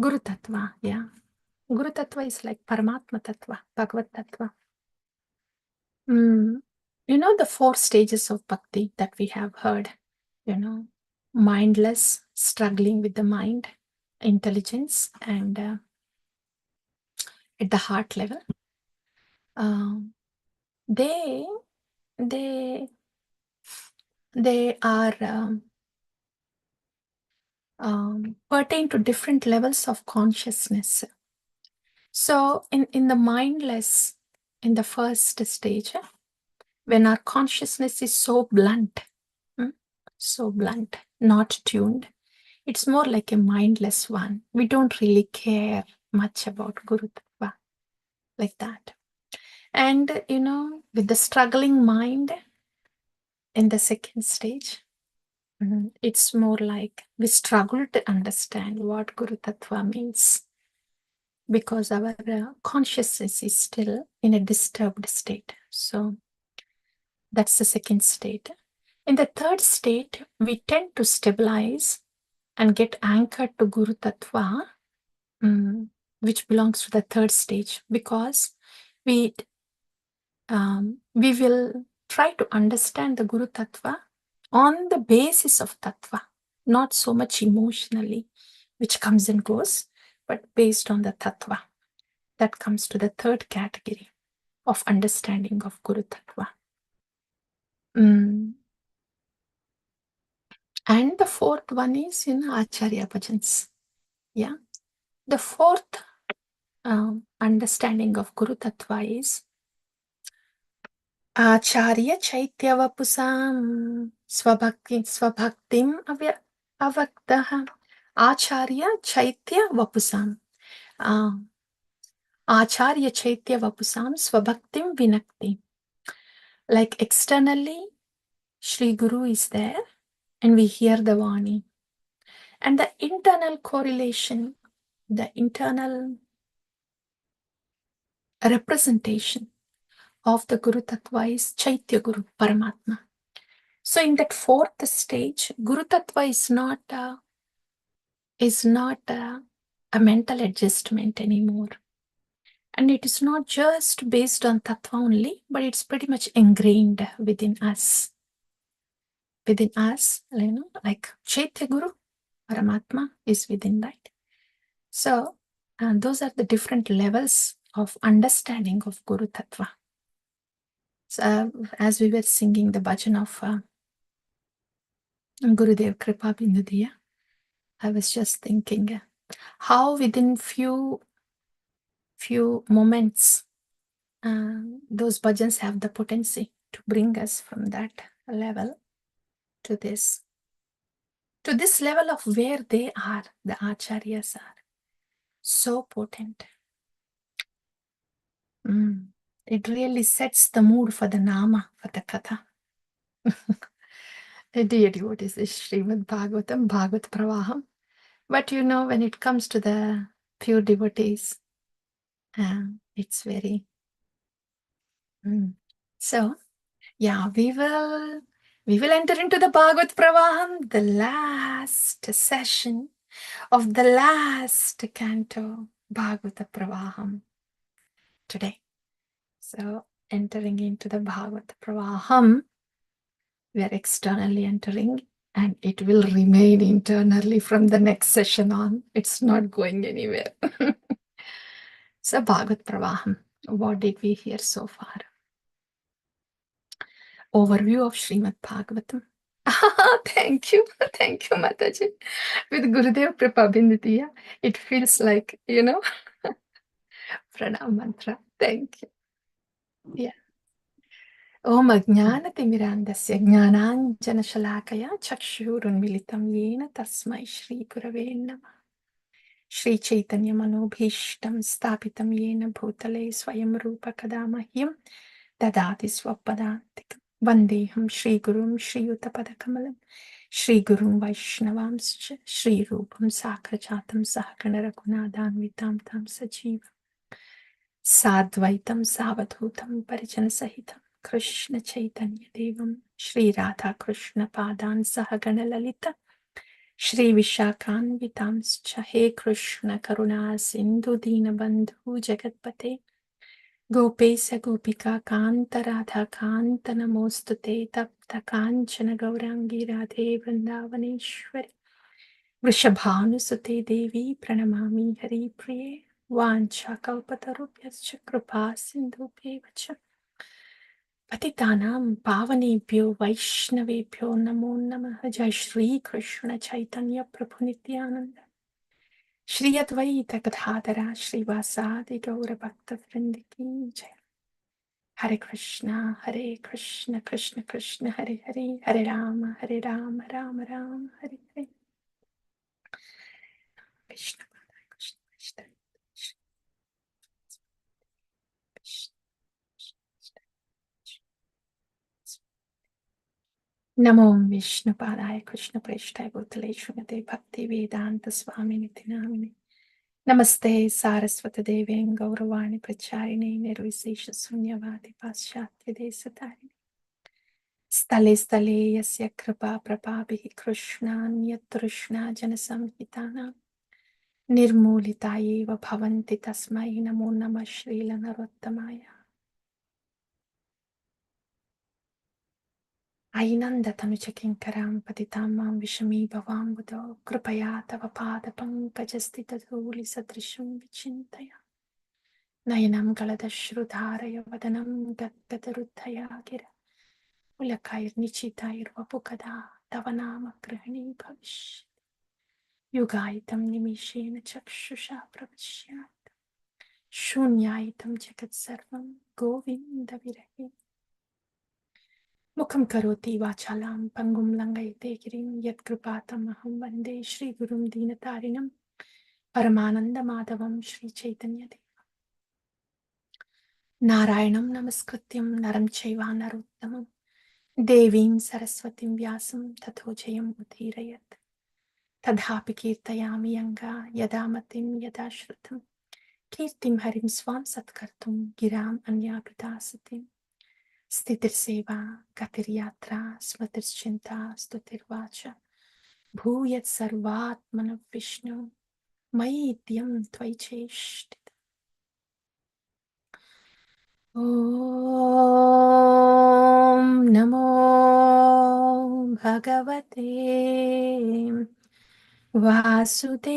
Guru Tattva, yeah. Guru Tattva is like Paramatma Tattva, Bhagavat Tattva. You know the 4 stages of bhakti that we have heard, mindless, struggling with the mind, intelligence, and at the heart level. Um, they they they are pertain to different levels of consciousness. So in the mindless, in the first stage, when our consciousness is so blunt, not tuned, it's more like a mindless one. We don't really care much about Guru Tattva like that. And with the struggling mind in the second stage, it's more like we struggle to understand what Guru Tattva means because our consciousness is still in a disturbed state. So that's the second state. In the third state, we tend to stabilize and get anchored to Guru Tattva, which belongs to the third stage, because we will try to understand the Guru Tattva on the basis of Tattva, not so much emotionally, which comes and goes, but based on the Tattva. That comes to the third category of understanding of Guru Tattva. And the fourth one is Acharya Bhajans. Yeah. The fourth understanding of Guru Tattva is Acharya Chaitya Vapusam Swabhaktim Avaktaha. Acharya Chaitya Vapusam. Acharya Chaitya Vapusam Swabhaktim Vinakti. Like externally, Sri Guru is there and we hear the Vani. And the internal correlation, the internal representation of the Guru Tattva is Chaitya Guru, Paramatma. So in that fourth stage, Guru Tattva is not a mental adjustment anymore. And it is not just based on Tattva only, but it's pretty much ingrained within us. Within us, like Chaitya Guru, Paramatma is within that. So those are the different levels of understanding of Guru Tattva. So as we were singing the bhajan of Gurudev Kripa Bindudiya, I was just thinking how within few moments those bhajans have the potency to bring us from that level to this level of where they are, the acharyas are so potent. It really sets the mood for the nama, for the katha. Dear devotees, is Srimad Bhagavatam, Bhagavat Pravaha. But when it comes to the pure devotees, it's very... So, yeah, we will enter into the Bhagavat Pravaham, the last session of the last canto, Bhagavata Pravaham, today. So, entering into the Bhagavata Pravaham, we are externally entering, and it will remain internally from the next session on. It's not going anywhere. So, Bhagavat Pravaham, what did we hear so far? Overview of Srimad Bhagavatam. Thank you, Mataji. With Gurudev Kripa Bindudiya, it feels like, Pranam mantra. Thank you. Yeah. Om Ajnanatimirandasya Jnananjanashalakaya Chakshurunmilitam Yena Tasmai Shri Gurave Namah. Shri Chaitanya Manobhishtam Stapitam Yena Bhutale Swayam Rupa Kadamahyam Dadati Swapadantikam Vandeham Shri Gurum Shri Utapadakamalam Shri Gurum Vaishnavamscha Shri Rupam Sakrajatam Sahakana Raghunadhanvitam Tam Sajiva Sadvaitam Savadhutam Parijana Sahitam Krishna Chaitanya Devam Shri Radha Krishna Padan Sahagana Lalita Shri Vishakhanvitamscha He Krishna Karuna Sindhu Dinabandhu Jagatpate Gopesa Gopika Kanta Radha Kanta Namostute Tapta Kanchana Gaurangi Radhe Vrindavaneshwari Vrishabhanusute Devi Pranamami Hari Priye Vancha Kalpatarubhyascha Kripa Sindhubhyevacha Patitanam Pavanebhyo Vaishnavebhyo Namo Namah Jai Shri Krishna Chaitanya Prabhu Nityananda Shri Advaita Gadadhara Shri Vasadi Gaura Bhakta Vrinda Ki Jai Hare Krishna Krishna Krishna Hare Hare Hare Rama Rama Rama Hare Hare Krishna Krishna Krishna Namo Vishnu Padaya Krishna Preshtai Bhutale Srimate Bhakti Vedanta Swami Niti Namine Namaste Saraswati Devi Gauravani Pracharine Nirvisesha Sunyavadi Paschatya Desatarini Stale Stale Yasya Kripa Prabhabihi Krishna Nyatrishna Janasamhitana Nirmulitaye Bhavanti Tasmai Namo Namah Shrila Narottamaya Ainanda Tanuchakinkaram Patitamam Vishami Bhavambudo Kripaya Tava Pada Pankajastita Dhuli Sadrisham Vichintaya Nayanam Galadashrudharaya Vadanam Gadaruddhaya Gira Ulakair Nichitair Vapukada Tavanama Grahani Bhavish Yugaitam Nimishena Chakshusha Pravashyat Shunyaitam Jagat Sarvam Govinda Virahi Mukham Karoti Vachalam Pangum Langaite Girim Yat Kripatam Aham Vande Shri Gurum Dinatarinam Paramananda Madhavam Shri Chaitanya Dev Narayanam Namaskrityam Naram Chaiva Narottamam Devim Saraswatim Vyasam Tato Jayam Udirayat Tadhapi Kirtayami Yanga Yadamatim Yadashrutam Kirtim Harim Swam Satkartum Giram Anyapidasatim Stitir Seva Gatir Yatra Smatir Chinta Stutirvacha Bhuyat Sarvatmana Vishnu Maityam Tvaicheshtit Om Namo Bhagavate Vasudevaya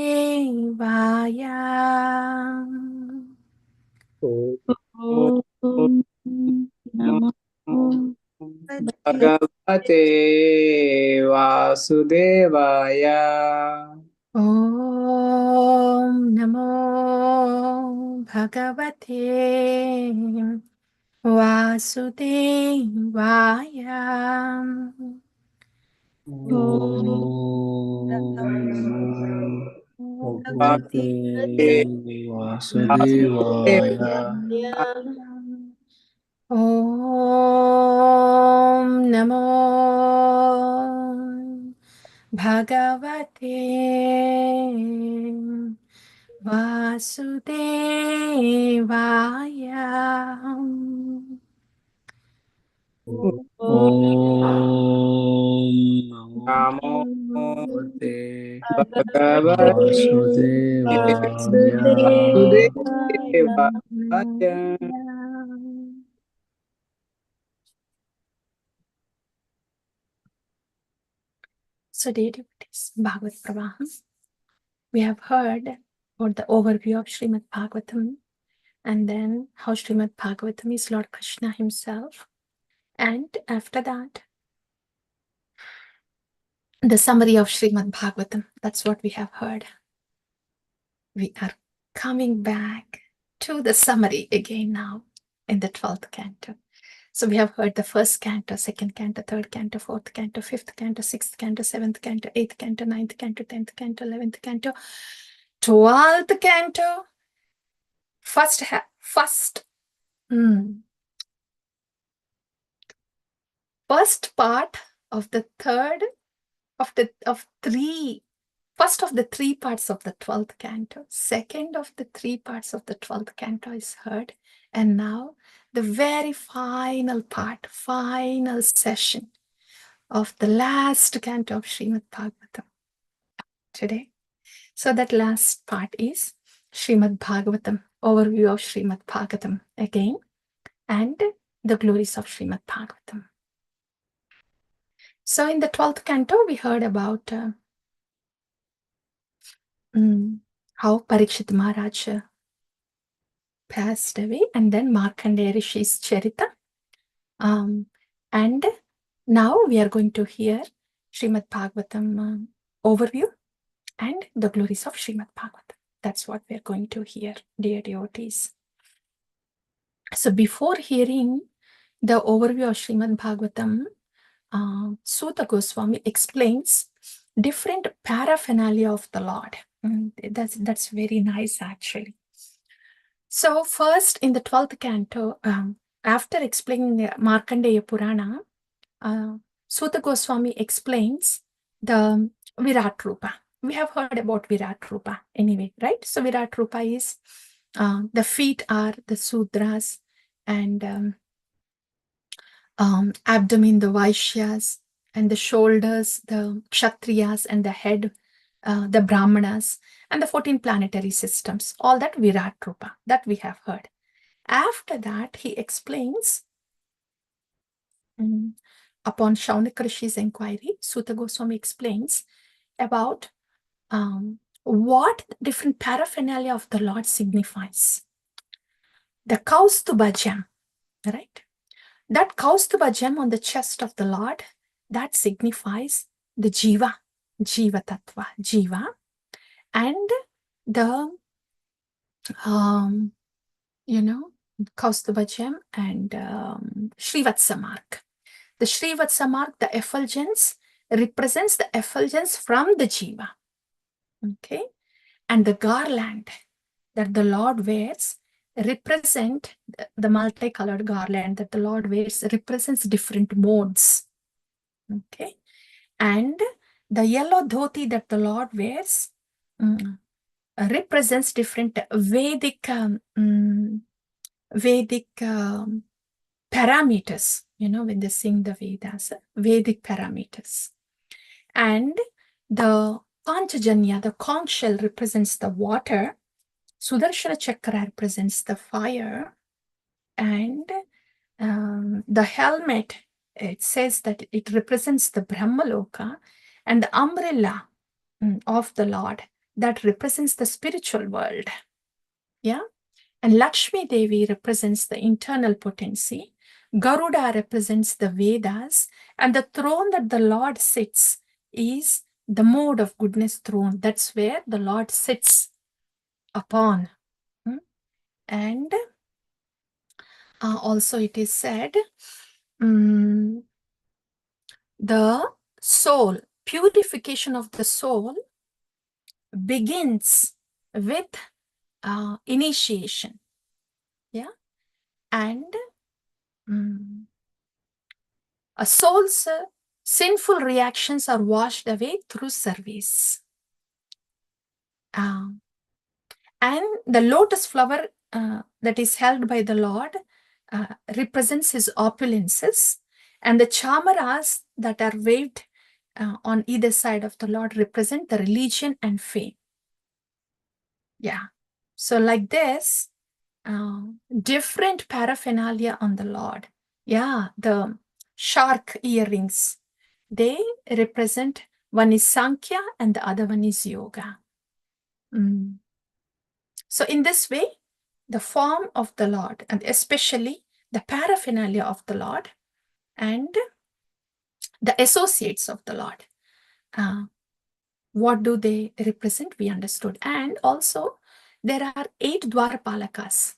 Om Namo Bhagavate Vasudevaya. Om Namo Bhagavate Vasudevaya Om Bhagavate Vasudevaya. Om Namo Bhagavate Vasudevaya Namo Bhagavate Bhagavate Vasudevaya Vasudevaya. So, dear devotees, Bhagavad Pravaha. We have heard about the overview of Srimad Bhagavatam and then how Srimad Bhagavatam is Lord Krishna himself. And after that, the summary of Srimad Bhagavatam. That's what we have heard. We are coming back to the summary again now in the 12th canto. So we have heard the first canto, second canto, third canto, fourth canto, fifth canto, sixth canto, seventh canto, eighth canto, ninth canto, 10th canto, 11th canto, 12th canto, first part of the third first of the three parts of the 12th canto, second of the three parts of the 12th canto is heard, and now the very final part, final session of the last canto of Srimad Bhagavatam. today. So that last part is Srimad Bhagavatam, overview of Srimad Bhagavatam again, and the glories of Srimad Bhagavatam. So in the 12th canto, we heard about how Parikshit Maharaj passed away, and then Markandeya Rishi's Charita. And now we are going to hear Srimad Bhagavatam overview and the glories of Srimad Bhagavatam. That's what we are going to hear, dear devotees. So before hearing the overview of Srimad Bhagavatam, Suta Goswami explains different paraphernalia of the Lord. That's very nice, actually. So first, in the 12th canto, after explaining the Markandeya Purana, Suta Goswami explains the Virat Rupa. We have heard about Virat Rupa anyway, right? So Virat Rupa is the feet are the Sudras, and abdomen, the Vaishyas, and the shoulders, the Kshatriyas, and the head, the Brahmanas, and the 14 planetary systems. All that Virat Rupa, that we have heard. After that, he explains, upon Shaunak Rishi's inquiry, Suta Goswami explains about what different paraphernalia of the Lord signifies. The Kaustuba gem, right? That Kaustuba gem on the chest of the Lord, that signifies the Jiva, Jiva Tattva, Jiva, and the, Kaustuba gem and Srivatsa mark. The Srivatsa mark, the effulgence, represents the effulgence from the Jiva. Okay? And the garland that the Lord wears represent the multicolored garland that the Lord wears represents different modes. Okay? And the yellow dhoti that the Lord wears represents different Vedic parameters, when they sing the Vedas, Vedic parameters. And the Panchajanya, the conch shell, represents the water. Sudarshana Chakra represents the fire. And the helmet, it says that it represents the Brahmaloka. And the umbrella of the Lord, that represents the spiritual world. Yeah. And Lakshmi Devi represents the internal potency. Garuda represents the Vedas. And the throne that the Lord sits is the mode of goodness throne. That's where the Lord sits upon. And also it is said, the soul, purification of the soul begins with initiation. Yeah. And a soul's sinful reactions are washed away through service. And the lotus flower that is held by the Lord represents his opulences, and the chamaras that are waved on either side of the Lord represent the religion and faith. Yeah. So like this, different paraphernalia on the Lord. Yeah, the shark earrings, they represent, one is Sankhya and the other one is Yoga. So in this way, the form of the Lord, and especially the paraphernalia of the Lord and the associates of the Lord, what do they represent? We understood. And also, there are 8 Dwarapalakas,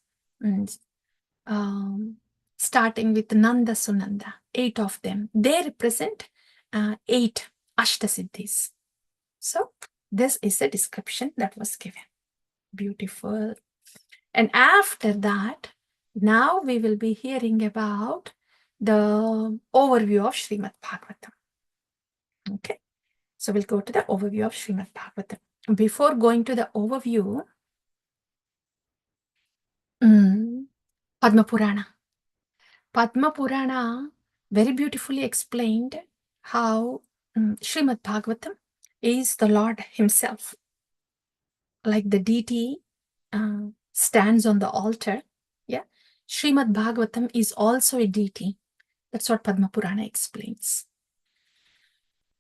starting with Nanda Sunanda, 8 of them. They represent 8 Ashtasiddhis. So this is a description that was given. Beautiful. And after that, now we will be hearing about the overview of Srimad Bhagavatam. Okay. So we'll go to the overview of Srimad Bhagavatam. Before going to the overview, Padma Purana. Padma Purana very beautifully explained how Srimad Bhagavatam is the Lord himself. Like the deity stands on the altar. Yeah. Srimad Bhagavatam is also a deity. That's what Padma Purana explains.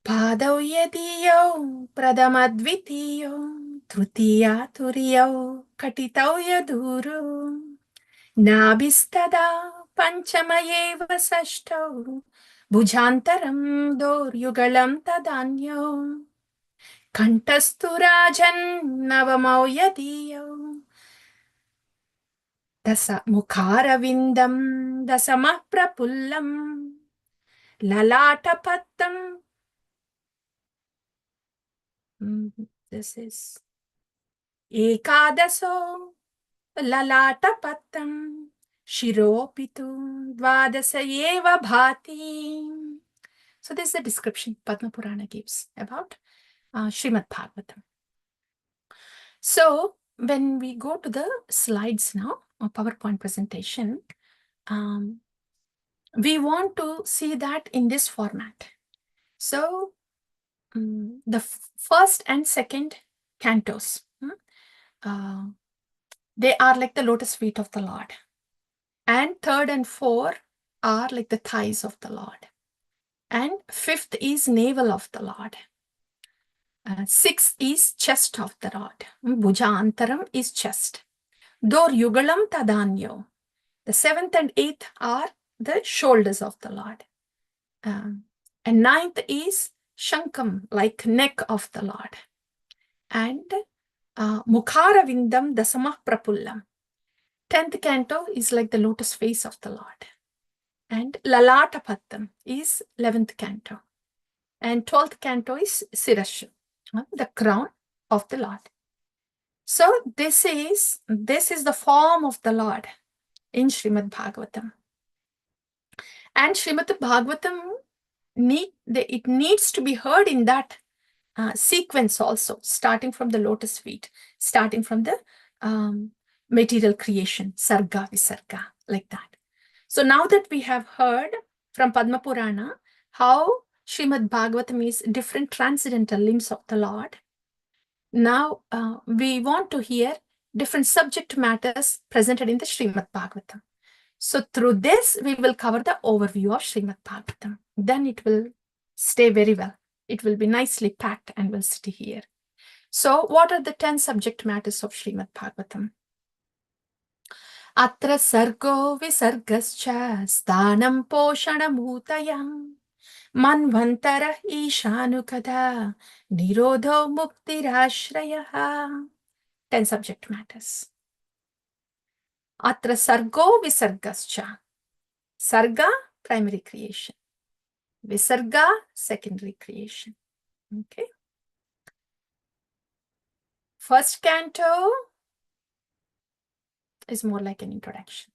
Padau yadiyo pradamadvitiyo trutiya turiyo katitau yaduru nabhistada panchamayeva sashtau bhujantaram doryugalam tadanyo kantastu rajan navamau yadiyo dasa mukharavindam dasamah prapullam lalatapattam. This is Ekadaso Lalatapattam Shiropitu Dvadasa Eva Bhati. So this is the description Padma Purana gives about Srimad Bhagavatam. So when we go to the slides now, a PowerPoint presentation, we want to see that in this format. So the first and second cantos, they are like the lotus feet of the Lord. And third and fourth are like the thighs of the Lord. And fifth is navel of the Lord. Sixth is chest of the Lord. Bhujantaram is chest. Dor yugalam tadanyo. The seventh and eighth are the shoulders of the Lord. And ninth is shankam, like neck of the Lord. And mukharavindam dasamah prapullam. 10th canto is like the lotus face of the Lord. And Lalatapattam is 11th canto. And 12th canto is Sirashu, the crown of the Lord. So this is the form of the Lord in Srimad Bhagavatam. And Srimad Bhagavatam, it needs to be heard in that sequence also, starting from the lotus feet, starting from the material creation, Sarga, Visarga, like that. So now that we have heard from Padma Purana how Srimad Bhagavatam is different transcendental limbs of the Lord, now we want to hear different subject matters presented in the Srimad Bhagavatam. So through this, we will cover the overview of Srimad Bhagavatam. Then it will stay very well. It will be nicely packed and will sit here. So what are the 10 subject matters of Srimad Bhagavatam? Atra sargo visargascha sthanam poshanamutayam manvantara ishanukada nirodho muktirashrayaha. 10 subject matters. Atra sargo visargascha. Sarga, primary creation. Visarga, secondary creation. Okay. First canto is more like an introduction.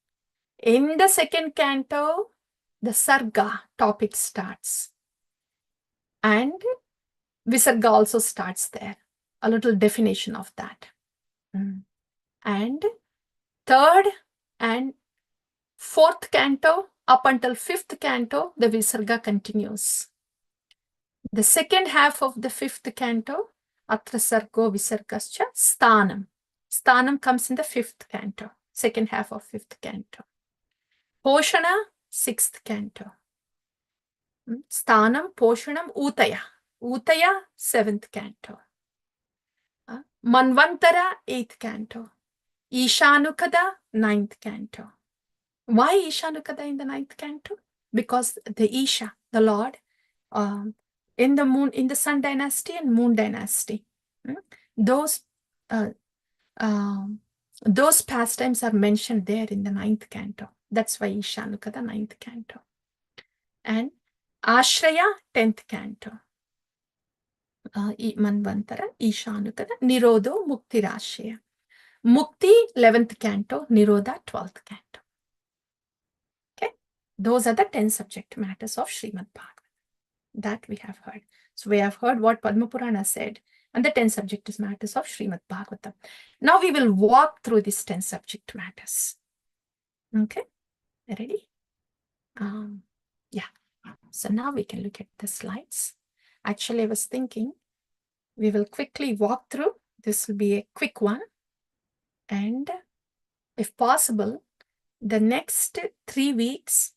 In the second canto, the Sarga topic starts. And Visarga also starts there. A little definition of that. And third and fourth canto, up until fifth canto, the Visarga continues. The second half of the fifth canto, Atra Sargo Visargascha, Sthanam. Sthanam comes in the fifth canto, second half of fifth canto. Poshana, sixth canto. Sthanam, Poshanam, Utaya. Utaya, seventh canto. Manvantara, eighth canto. Ishanukada, ninth canto. Why Ishanukada in the ninth canto? Because the Isha, the Lord, in the Sun dynasty and Moon dynasty, those pastimes are mentioned there in the ninth canto. That's why Ishanukada, ninth canto. And Ashraya, 10th canto. Manvantara, Ishanukada, Nirodho, Muktirashya. Mukti, 11th canto, Nirodha, 12th canto. Okay, those are the 10 subject matters of Srimad Bhagavatam that we have heard. So we have heard what Padma Purana said and the 10 subject matters of Srimad Bhagavatam. Now we will walk through these 10 subject matters. Okay, ready? Yeah. So now we can look at the slides. Actually, I was thinking We will quickly walk through. This will be a quick one. And if possible, the next 3 weeks,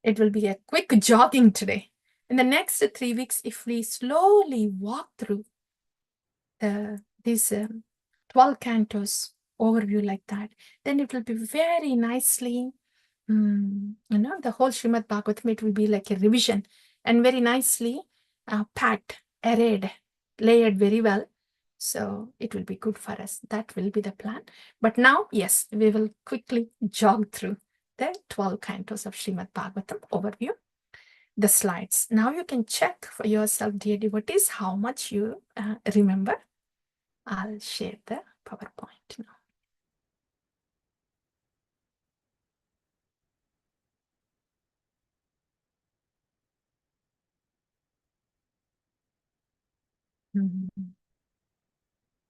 it will be a quick jogging today. In the next 3 weeks, if we slowly walk through these 12 cantos overview like that, then it will be very nicely, the whole Srimad Bhagavatam, it will be like a revision and very nicely packed, arrayed, layered very well. So it will be good for us. That will be the plan. But now, yes, we will quickly jog through the 12 cantos of Srimad Bhagavatam overview, the slides. Now you can check for yourself, dear devotees, how much you remember. I'll share the PowerPoint now.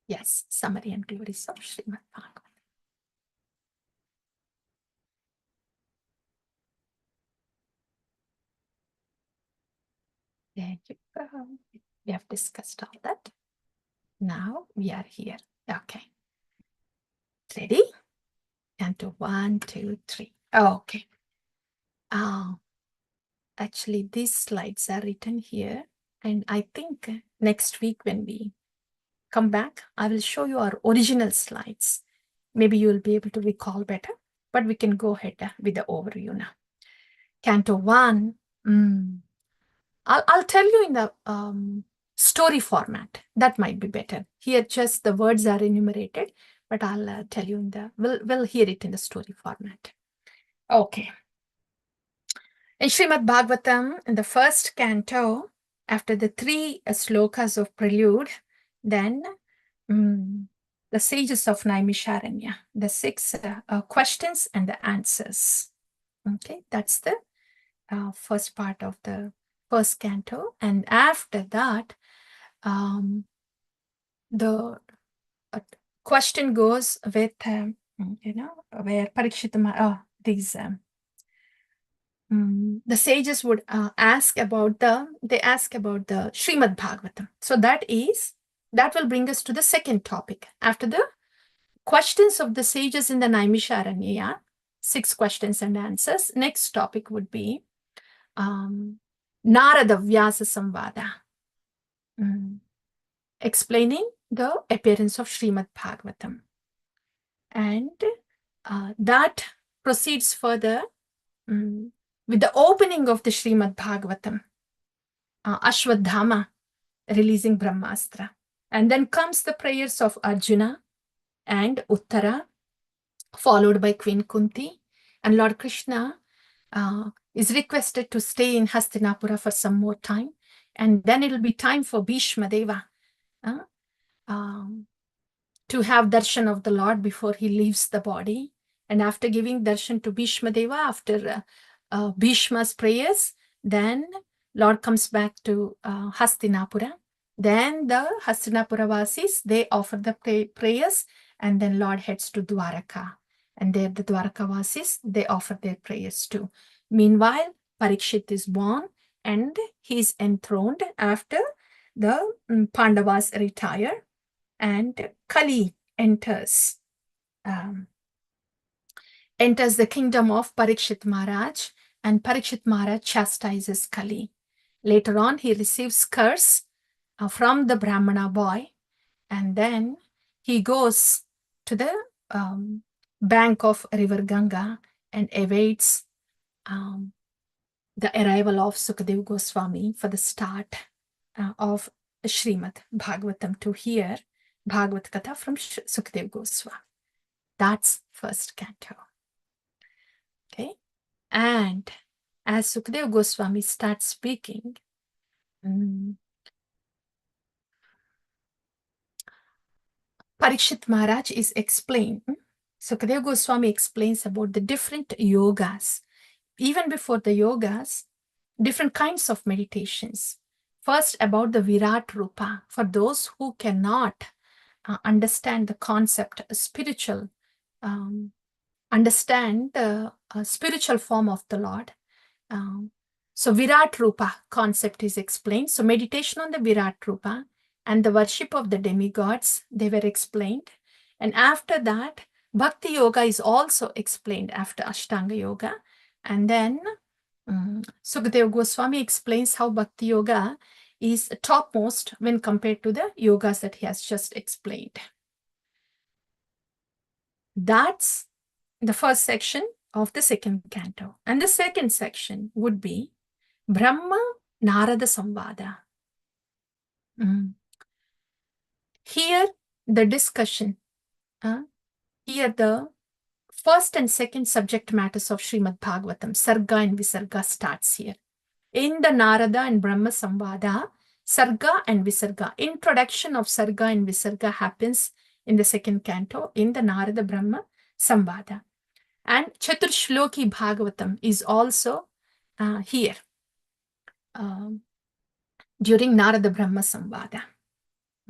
Yes, summary and glories of Srimad Bhagavatam. There you go. We have discussed all that. Now we are here. Okay. Ready? Canto 1, 2, 3. Okay. Actually, these slides are written here. And I think next week when we come back, I will show you our original slides. Maybe you will be able to recall better, but we can go ahead with the overview now. Canto 1. I'll tell you in the story format. That might be better. Here, just the words are enumerated, but I'll tell you in the, we'll hear it in the story format. Okay. In Srimad Bhagavatam, in the first canto, after the 3 slokas of prelude, then the sages of Naimisharanya, the 6 questions and the answers. Okay, that's the first part of the first canto. And after that, the question goes with, where Parikshit, the sages would ask about the Srimad Bhagavatam. So that will bring us to the second topic. After the questions of the sages in the Naimisharanya, 6 questions and answers, next topic would be Narada Vyasa Samvada, explaining the appearance of Srimad Bhagavatam. And that proceeds further with the opening of the Srimad Bhagavatam, Ashwadhama releasing Brahmastra. And then comes the prayers of Arjuna and Uttara, followed by Queen Kunti. And Lord Krishna is requested to stay in Hastinapura for some more time. And then it will be time for Bhishma Deva to have darshan of the Lord before he leaves the body. And after giving darshan to Bhishma Deva, after Bhishma's prayers, then Lord comes back to Hastinapura. Then the Hastinapura Vasis, they offer the prayers, and then Lord heads to Dwaraka. And there the Dwaraka Vasis, they offer their prayers too. Meanwhile, Parikshit is born and he is enthroned after the Pandavas retire, and Kali enters the kingdom of Parikshit Maharaj, and Parikshit Maharaj chastises Kali. Later on, he receives curse from the Brahmana boy, and then he goes to the bank of river Ganga and awaits the arrival of Sukadeva Goswami for the start of Srimad Bhagavatam, to hear Bhagavat Katha from Sukadeva Goswami. That's first canto. Okay. And as Sukadeva Goswami starts speaking, Parikshit Maharaj is explained. Sukadeva Goswami explains about the different yogas. Even before the yogas, different kinds of meditations. First, about the Virat Rupa. For those who cannot understand the concept, spiritual, understand the spiritual form of the Lord, So Virat Rupa concept is explained. So meditation on the Virat Rupa and the worship of the demigods, they were explained. And after that, Bhakti Yoga is also explained after Ashtanga Yoga. And then Sukadeva Goswami explains how Bhakti Yoga is topmost when compared to the yogas that he has just explained. That's the first section of the second canto. And the second section would be Brahma Narada Samvada. Here, the discussion, here the first and second subject matters of Srimad Bhagavatam, Sarga and Visarga starts here. In the Narada and Brahma Samvada, Sarga and Visarga, introduction of Sarga and Visarga happens in the second canto in the Narada Brahma Samvada. And Chaturshloki Bhagavatam is also here during Narada Brahma Samvada.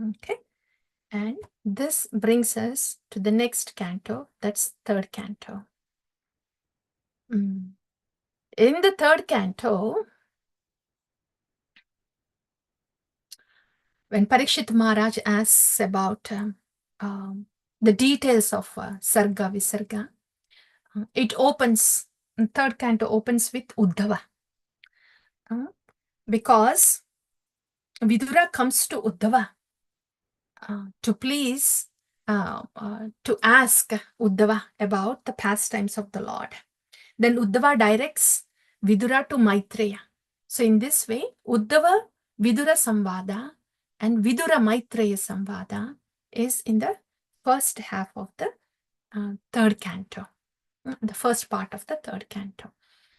Okay. And this brings us to the next canto, that's third canto. In the third canto, when Parikshit Maharaj asks about the details of Sarga Visarga, it opens, third canto opens with Uddhava. Because Vidura comes to Uddhava to please, to ask Uddhava about the pastimes of the Lord. Then Uddhava directs Vidura to Maitreya. So in this way, Uddhava Vidura Samvada and Vidura Maitreya Samvada is in the first half of the third canto, the first part of the third canto.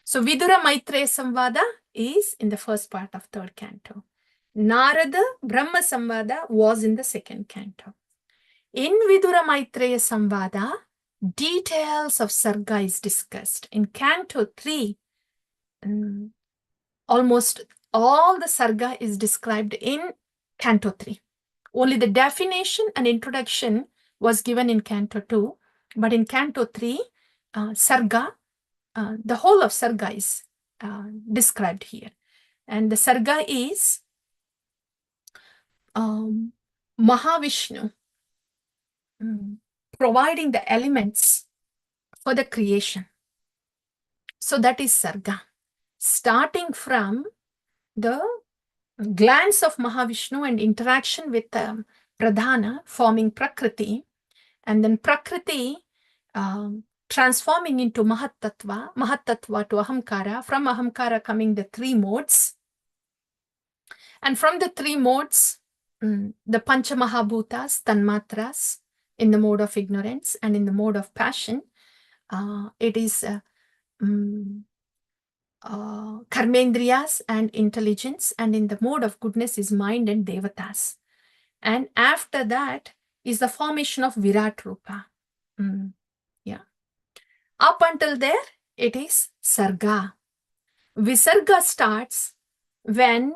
So Vidura Maitreya Samvada is in the first part of third canto. Narada Brahma Samvada was in the second canto. In Vidura Maitreya Samvada, details of Sarga is discussed. In Canto 3, almost all the Sarga is described in Canto 3. Only the definition and introduction was given in Canto 2, but in Canto 3, Sarga, the whole of Sarga is described here. And the Sarga is Mahavishnu providing the elements for the creation. So that is Sarga. Starting from the glance of Mahavishnu and interaction with Pradhana forming Prakriti, and then Prakriti transforming into Mahatattva, Mahatattva to Ahamkara, from Ahamkara coming the three modes. And from the three modes, the Panchamahabhutas, Tanmatras, in the mode of ignorance and in the mode of passion, it is Karmendriyas and intelligence, and in the mode of goodness is mind and Devatas. And after that is the formation of Virat Rupa. Up until there, it is Sarga. Visarga starts when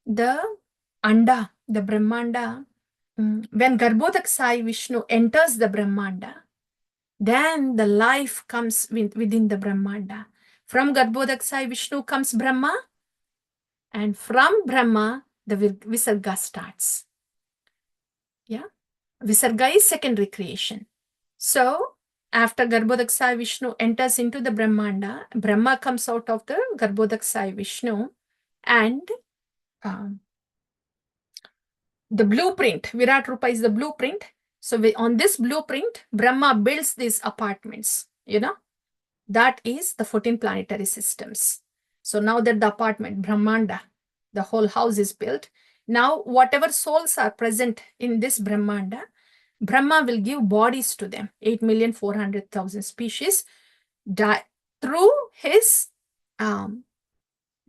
the Anda, the Brahmanda, when Garbhodak Sai Vishnu enters the Brahmanda, then the life comes within the Brahmanda. From Garbhodak Sai Vishnu comes Brahma, and from Brahma, the Visarga starts. Visarga is secondary creation. So, after Garbhodak Sai Vishnu enters into the Brahmanda, Brahma comes out of the Garbhodak Sai Vishnu, and the blueprint, Virat Rupa is the blueprint. So on this blueprint, Brahma builds these apartments, that is the 14 planetary systems. So now that the apartment, Brahmanda, the whole house is built, now whatever souls are present in this Brahmanda, Brahma will give bodies to them, 8,400,000 species, through his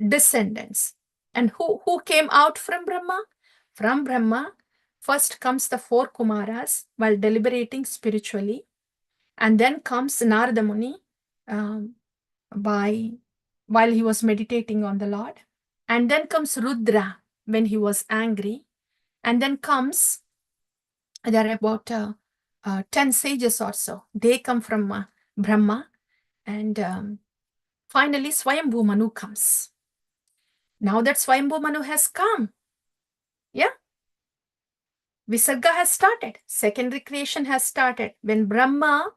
descendants. And who came out from Brahma? From Brahma, first comes the 4 Kumaras while deliberating spiritually, and then comes Narada Muni while he was meditating on the Lord, and then comes Rudra when he was angry, and then comes, there are about 10 sages or so. They come from Brahma, and finally Swayambhu Manu comes. Now that Swayambhu Manu has come, yeah, Visarga has started. Secondary creation has started. When Brahma,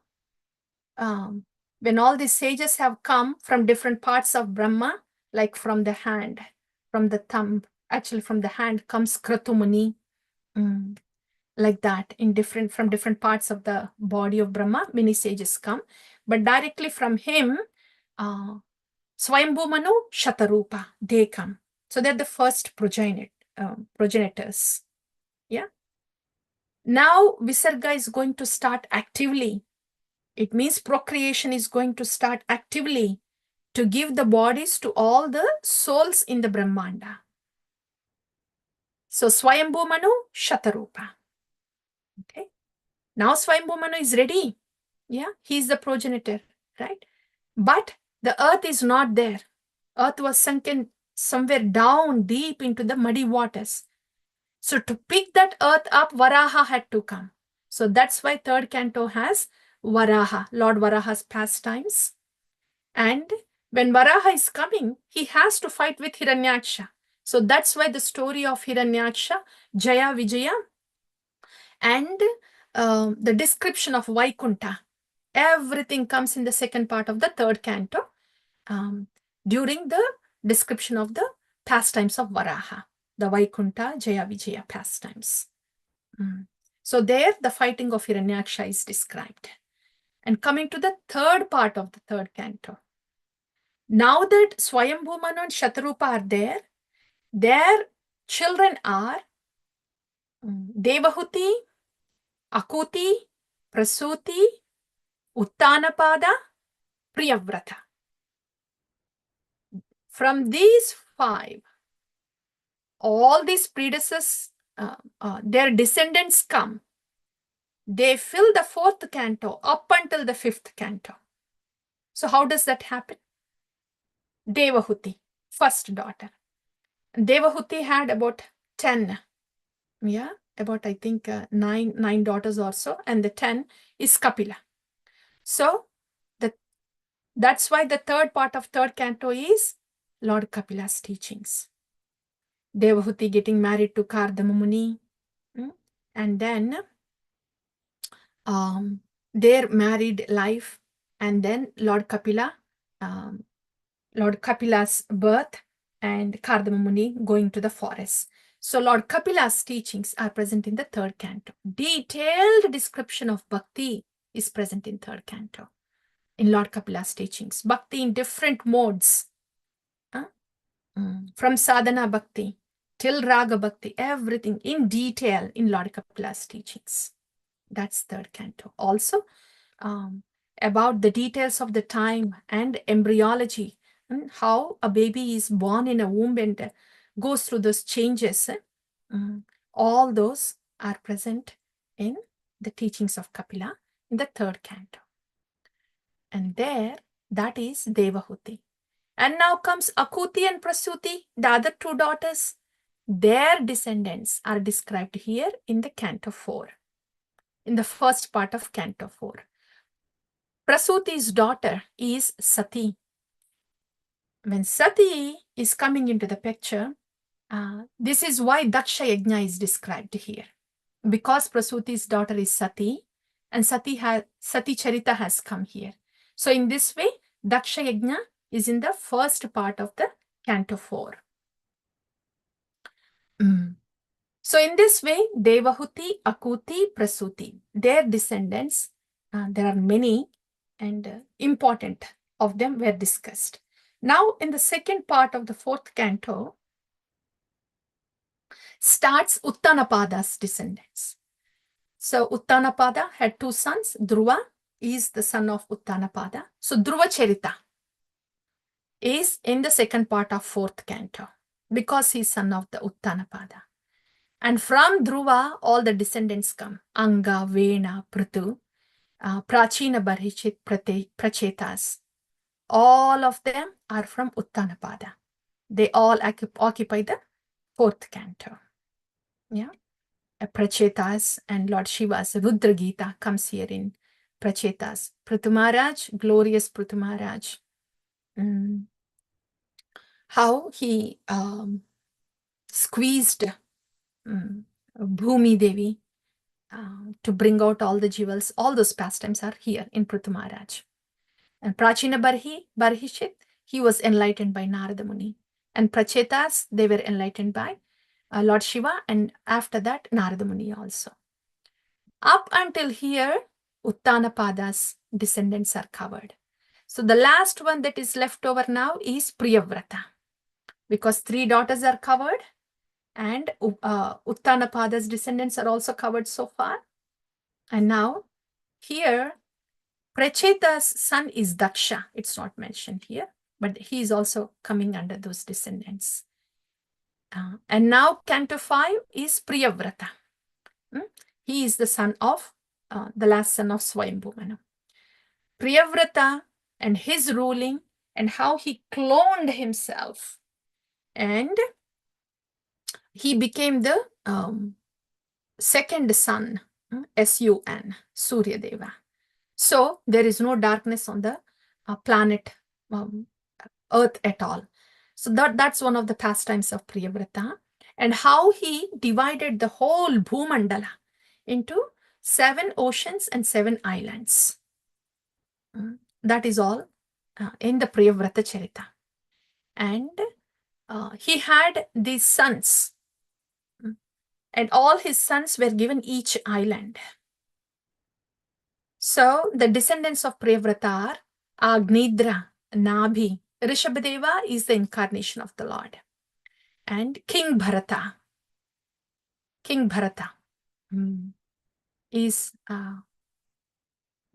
when all these sages have come from different parts of Brahma, like from the hand, from the thumb, actually from the hand comes Kratumuni, like that, from different parts of the body of Brahma, many sages come. But directly from him, Swayambhu Manu, Shatarupa, they come. So they're the first progenitors. Yeah. Now Visarga is going to start actively. It means procreation is going to start actively to give the bodies to all the souls in the Brahmanda. So Swayambhu Manu, Shatarupa. Okay. Now Swayambhu Manu is ready. Yeah, he's the progenitor, right? But the earth is not there. Earth was sunken somewhere down deep into the muddy waters. So to pick that earth up, Varaha had to come. So that's why third canto has Varaha, Lord Varaha's pastimes. And when Varaha is coming, he has to fight with Hiranyaksha. So that's why the story of Hiranyaksha, Jaya Vijaya, and the description of Vaikunta, everything comes in the second part of the third canto during the description of the pastimes of Varaha, the Vaikunta, Jaya Vijaya pastimes. So there the fighting of Hiranyaksha is described. And coming to the third part of the third canto. Now that Swayambhu Manu and Shatarupa are there, their children are Devahuti, Akuti, Prasuti, Uttanapada, Priyavrata. From these five, all these predecessors, their descendants come. They fill the fourth canto up until the fifth canto. So how does that happen? Devahuti, first daughter. Devahuti had about 10, about I think nine daughters or so, and the 10 is Kapila. So that's why the third part of third canto is Lord Kapila's teachings. Devahuti getting married to Kardama Muni, and then their married life, and then Lord Kapila's birth, and Kardama Muni going to the forest. So Lord Kapila's teachings are present in the third canto. Detailed description of bhakti is present in third canto, in Lord Kapila's teachings. Bhakti in different modes, from sadhana bhakti till raga bhakti, everything in detail in Lord Kapila's teachings. That's third canto. Also, about the details of the time and embryology, and how a baby is born in a womb and goes through those changes. All those are present in the teachings of Kapila in the third canto. And there, that is Devahuti. And now comes Akuti and Prasuti, the other two daughters. Their descendants are described here in the canto 4, in the first part of canto 4. Prasuti's daughter is Sati. When Sati is coming into the picture, this is why Daksha Yajna is described here. Because Prasuti's daughter is Sati, and Sati Charita has come here. So in this way, Daksha Yajna is in the first part of the canto 4. So in this way, Devahuti, Akuti, Prasuti, their descendants, there are many and important of them were discussed. Now in the second part of the fourth canto, starts Uttanapada's descendants. So Uttanapada had two sons. Dhruva is the son of Uttanapada. So Dhruva Charita is in the second part of fourth canto because he's son of the Uttanapada. And from Dhruva, all the descendants come. Anga, Vena, Prithu, Prachina Barhichit Prachetas. All of them are from Uttanapada. They all occupy the fourth canto. Yeah. Prachetas and Lord Shiva's Rudra Gita comes here in Prachetas. Prithu Maharaj, glorious Prithu Maharaj, how he squeezed Bhumi Devi to bring out all the jewels. All those pastimes are here in Prithu Maharaj. And Prachina Barhishit, he was enlightened by Narada Muni. And Prachetas, they were enlightened by Lord Shiva, and after that, Narada Muni also. Up until here, Uttanapada's descendants are covered. So the last one that is left over now is Priyavrata, because 3 daughters are covered, and Uttanapada's descendants are also covered so far. And now here, Pracheta's son is Daksha. It's not mentioned here, but he is also coming under those descendants. And now Canto 5 is Priyavrata. He is the son of, the last son of Swayambhu Manu. Priyavrata and his ruling and how he cloned himself. And he became the second sun, S-U-N, Surya Deva. So there is no darkness on the planet Earth at all. So that's one of the pastimes of Priyavrata, and how he divided the whole Bhumandala into 7 oceans and 7 islands. That is all in the Priyavrata Charita. And he had these sons, and all his sons were given each island. So the descendants of Priyavrata are Agnidra, Nabhi. Rishabhadeva is the incarnation of the Lord. And King Bharata. King Bharata is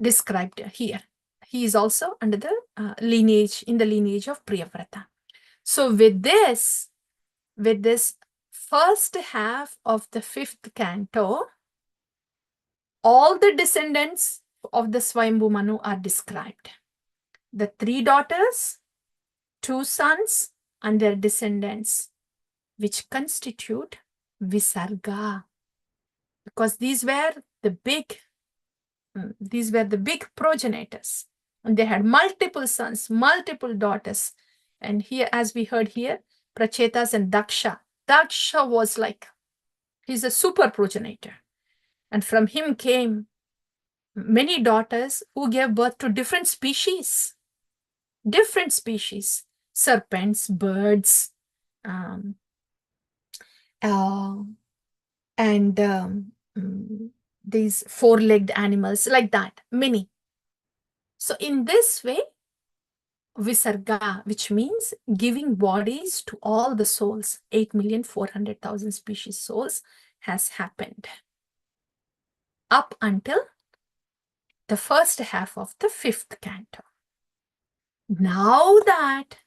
described here. He is also under the lineage, in the lineage of Priyavrata. So with this first half of the 5th canto, all the descendants of the Swayambhu Manu are described. The 3 daughters, 2 sons, and their descendants, which constitute Visarga. Because these were the big progenitors. And they had multiple sons, multiple daughters. And here, as we heard here, Prachetas and Daksha. Daksha was like, he's a super progenitor. And from him came many daughters who gave birth to different species. Serpents, birds, and these 4-legged animals, like that, many. So in this way, Visarga, which means giving bodies to all the souls, 8,400,000 species souls, has happened up until the first half of the 5th canto. Now that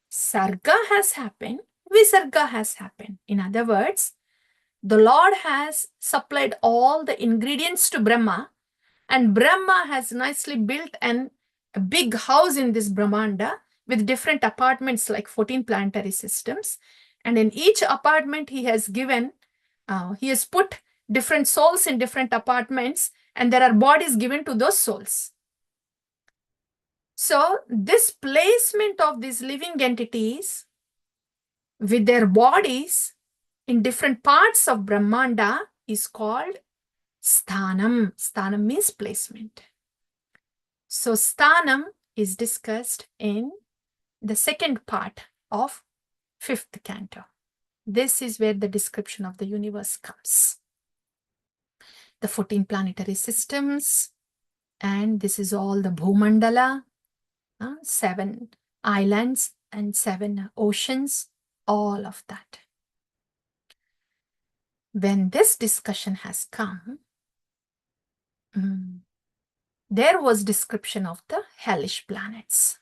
Sarga has happened, Visarga has happened. In other words, the Lord has supplied all the ingredients to Brahma, and Brahma has nicely built a big house in this Brahmanda with different apartments, like 14 planetary systems. And in each apartment, he has put different souls in different apartments, and there are bodies given to those souls. So this placement of these living entities with their bodies in different parts of Brahmanda is called Sthanam. Sthanam means placement. So Sthanam is discussed in the 2nd part of 5th canto. This is where the description of the universe comes. The 14 planetary systems, and this is all the Bhumandala, 7 islands and 7 oceans, all of that. When this discussion has come, there was description of the hellish planets.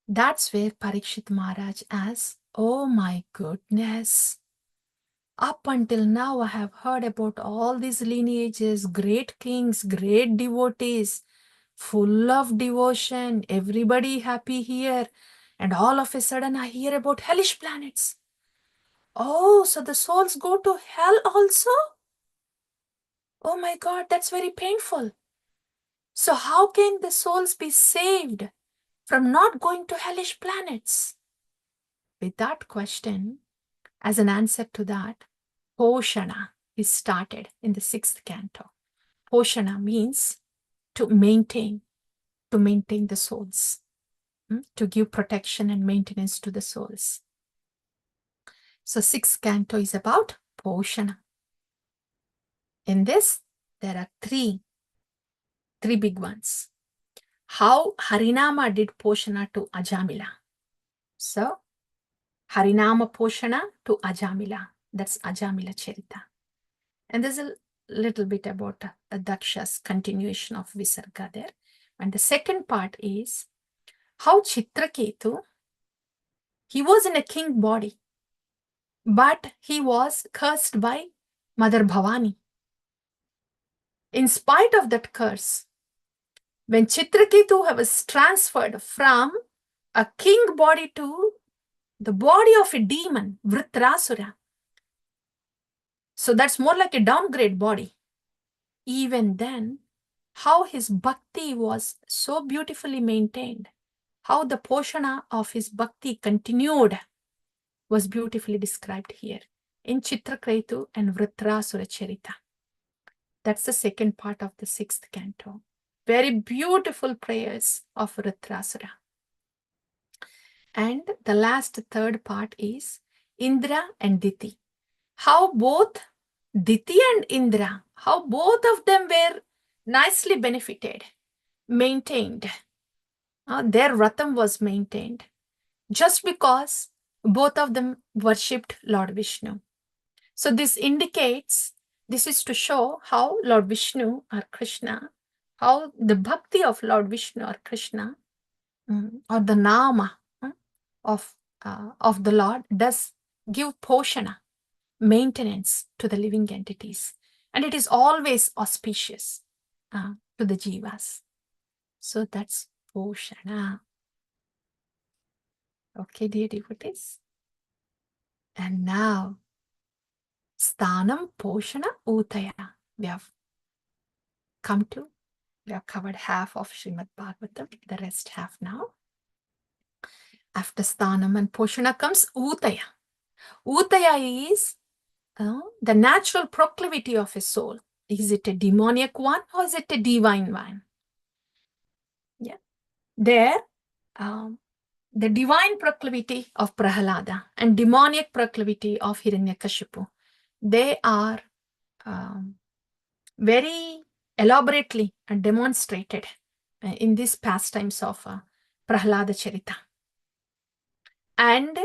That's where Parikshit Maharaj asks, oh my goodness, up until now I have heard about all these lineages, great kings, great devotees, full of devotion, everybody happy here, and all of a sudden I hear about hellish planets. Oh, so the souls go to hell also? Oh my God, that's very painful. So how can the souls be saved from not going to hellish planets? with that question, as an answer to that, Poshana is started in the 6th canto. Poshana means to maintain the souls, to give protection and maintenance to the souls. So 6th canto is about Poshana. In this, there are three big ones. How Harinama did Poshana to Ajamila. So, Harinama Poshana to Ajamila. That's Ajamila Charita. And there's a little bit about Daksha's continuation of Visarga there. And the second part is how Chitraketu, he was in a king body, but he was cursed by Mother Bhavani. In spite of that curse, when Chitraketu was transferred from a king body to the body of a demon, Vritrasura, so that's more like a downgrade body. Even then, how his bhakti was so beautifully maintained, how the poshana of his bhakti continued, was beautifully described here in Chitraketu and Vritrasura Charita. That's the second part of the 6th canto. Very beautiful prayers of Vritrasura. And the last third part is Indra and Diti. How both Diti and Indra, how both of them were nicely benefited, maintained. Their Ratam was maintained just because both of them worshipped Lord Vishnu. So this indicates, this is to show how Lord Vishnu or Krishna, how the bhakti of Lord Vishnu or Krishna, or the Nama of the Lord does give poshana, maintenance to the living entities. And it is always auspicious to the jivas. So that's poshana. Okay, dear devotees. And now, sthanam poshana utaya. We have covered half of Srimad Bhagavatam, the rest half now. After sthanam and poshana comes utaya. Utaya is the natural proclivity of a soul. Is it a demoniac one or is it a divine one? Yeah. There, the divine proclivity of Prahalada and demoniac proclivity of Hiranyakashipu, they are very elaborately demonstrated in these pastimes of Prahalada Charita. And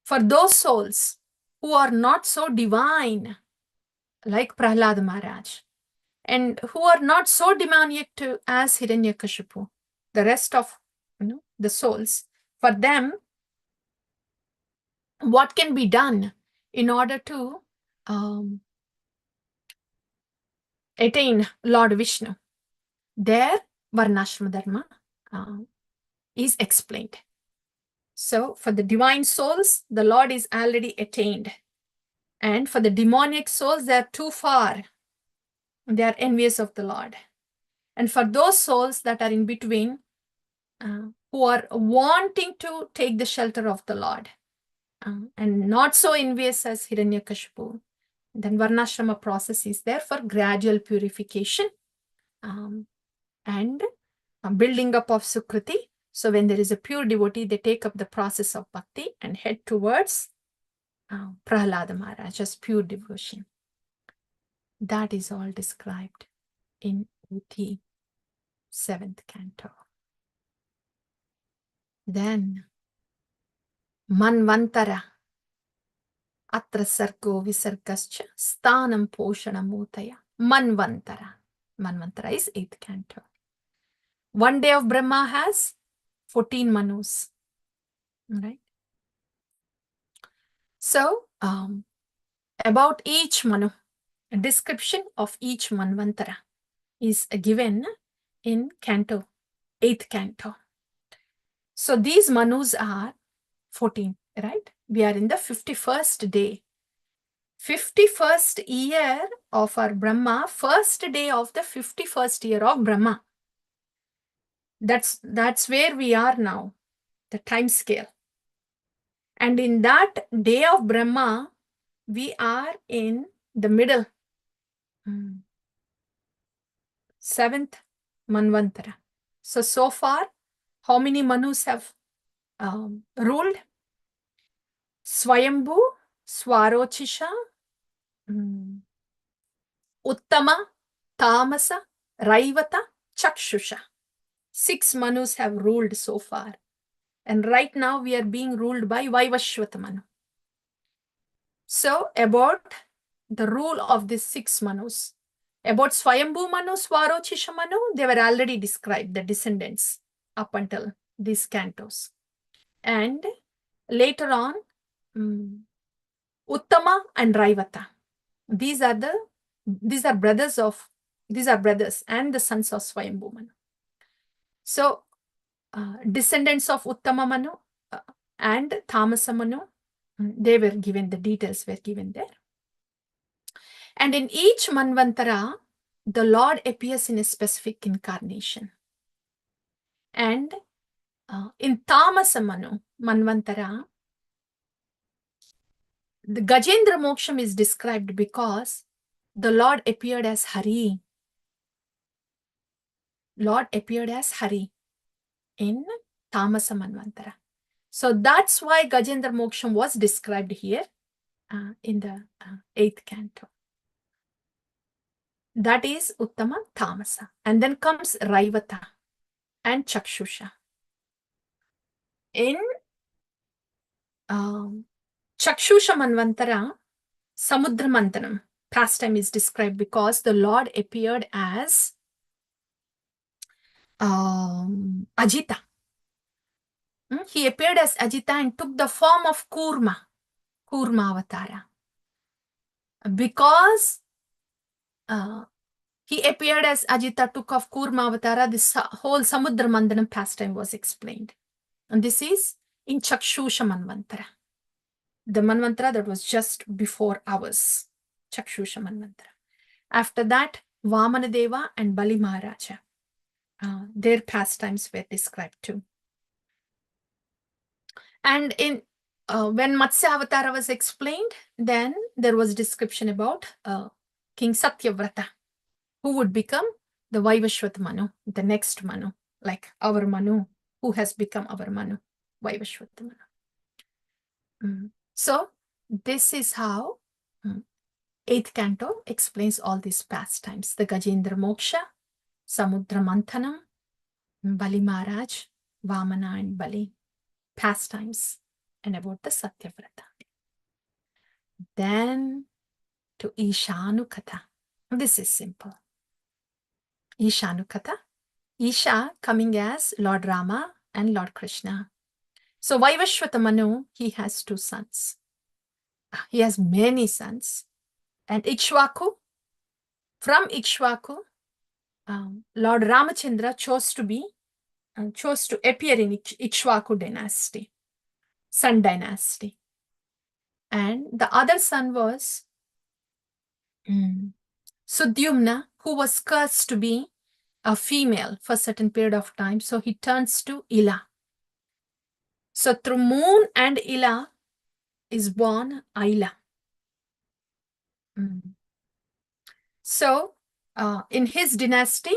for those souls who are not so divine, like Prahlada Maharaj, and who are not so demoniac as Hiranyakashipu, the rest of the souls, for them, what can be done in order to attain Lord Vishnu? There, Varnashrama Dharma is explained. So, for the divine souls, the Lord is already attained. And for the demoniac souls, they are too far. They are envious of the Lord. And for those souls that are in between, who are wanting to take the shelter of the Lord, and not so envious as Hiranyakashipu, then Varnashrama process is there for gradual purification and building up of Sukriti. So when there is a pure devotee, they take up the process of bhakti and head towards Prahlada Maharaj's pure devotion. That is all described in Uti 7th canto. Then Manvantara Atra Sargo Visargascha Sthanam Poshanam Utaya. Manvantara. Manvantara is 8th canto. One day of Brahma has 14 manus. Right? So, about each manu, a description of each Manvantara is given in canto, 8th canto. So these manus are 14, right? We are in the 51st day. 51st year of our Brahma, first day of the 51st year of Brahma. That's where we are now, the time scale. And in that day of Brahma, we are in the middle, 7th Manvantara. So far, how many Manus have ruled? Swayambhu, Swarochisha, Uttama, Tamasa, Raivata, Chakshusha. 6 Manus have ruled so far. And right now we are being ruled by Vaivashvata Manu. So about the rule of these 6 Manus. About Swayambhu Manu, Swarochisha Manu, they were already described, the descendants, up until these cantos. And later on, Uttama and Raivata. These are brothers and the sons of Swayambhu Manu. So descendants of Uttama Manu and Tamasa Manu, they were given, the details were given there. And in each Manvantara, the Lord appears in a specific incarnation. And in Tamasa Manu, Manvantara, the Gajendra Moksham is described because the Lord appeared as Hari. Lord appeared as Hari in Tamasa Manvantara. So that's why Gajendra Moksham was described here in the 8th canto. That is Uttama Tamasa. And then comes Raivata and Chakshusha. In Chakshusha Manvantara, Samudra Mantanam pastime is described because the Lord appeared as Ajita. He appeared as Ajita and took the form of Kurma Avatara. Because he appeared as Ajita, took of Kurma Avatara, this whole Samudra Mandanam pastime was explained. And this is in Chakshusha Manvantara. The Manvantara that was just before ours, Chakshusha Manvantara. After that, Vamanadeva and Bali Maharaja, their pastimes were described too. And in when Matsya Avatara was explained, then there was description about King Satyavrata, who would become the Vaivashvata Manu, the next Manu, like our Manu, who has become our Manu, Vaivashvata Manu. So this is how 8th canto explains all these pastimes. The Gajendra Moksha, Samudra Manthanam, Bali Maharaj, Vamana and Bali, pastimes, and about the Satyavrata. Then to Ishanukatha. This is simple. Ishanukatha. Isha coming as Lord Rama and Lord Krishna. So Vaivashvata Manu, he has 2 sons. He has many sons. And Ikshvaku, from Ikshvaku, Lord Ramachandra chose to appear in Ikshvaku dynasty, Sun dynasty. And the other son was Sudyumna, who was cursed to be a female for a certain period of time. So he turns to Ila. So through Moon and Ila is born Aila. So in his dynasty,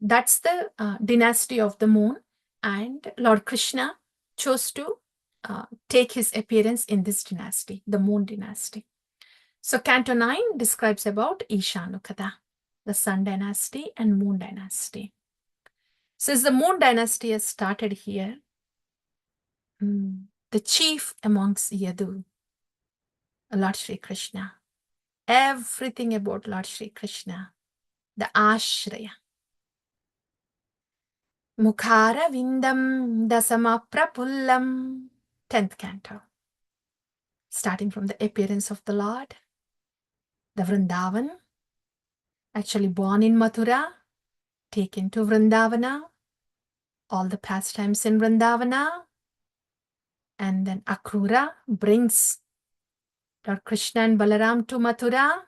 that's the dynasty of the Moon. And Lord Krishna chose to take his appearance in this dynasty, the Moon dynasty. So Canto 9 describes about Ishanukatha, the Sun dynasty and Moon dynasty. Since the Moon dynasty has started here, the chief amongst Yadu, Lord Shri Krishna, everything about Lord Shri Krishna, the Ashraya. Mukhara Vindam Dasama Prapullam, 10th canto. Starting from the appearance of the Lord, the Vrindavan, actually born in Mathura, taken to Vrindavana, all the pastimes in Vrindavana, and then Akrura brings Lord Krishna and Balaram to Mathura,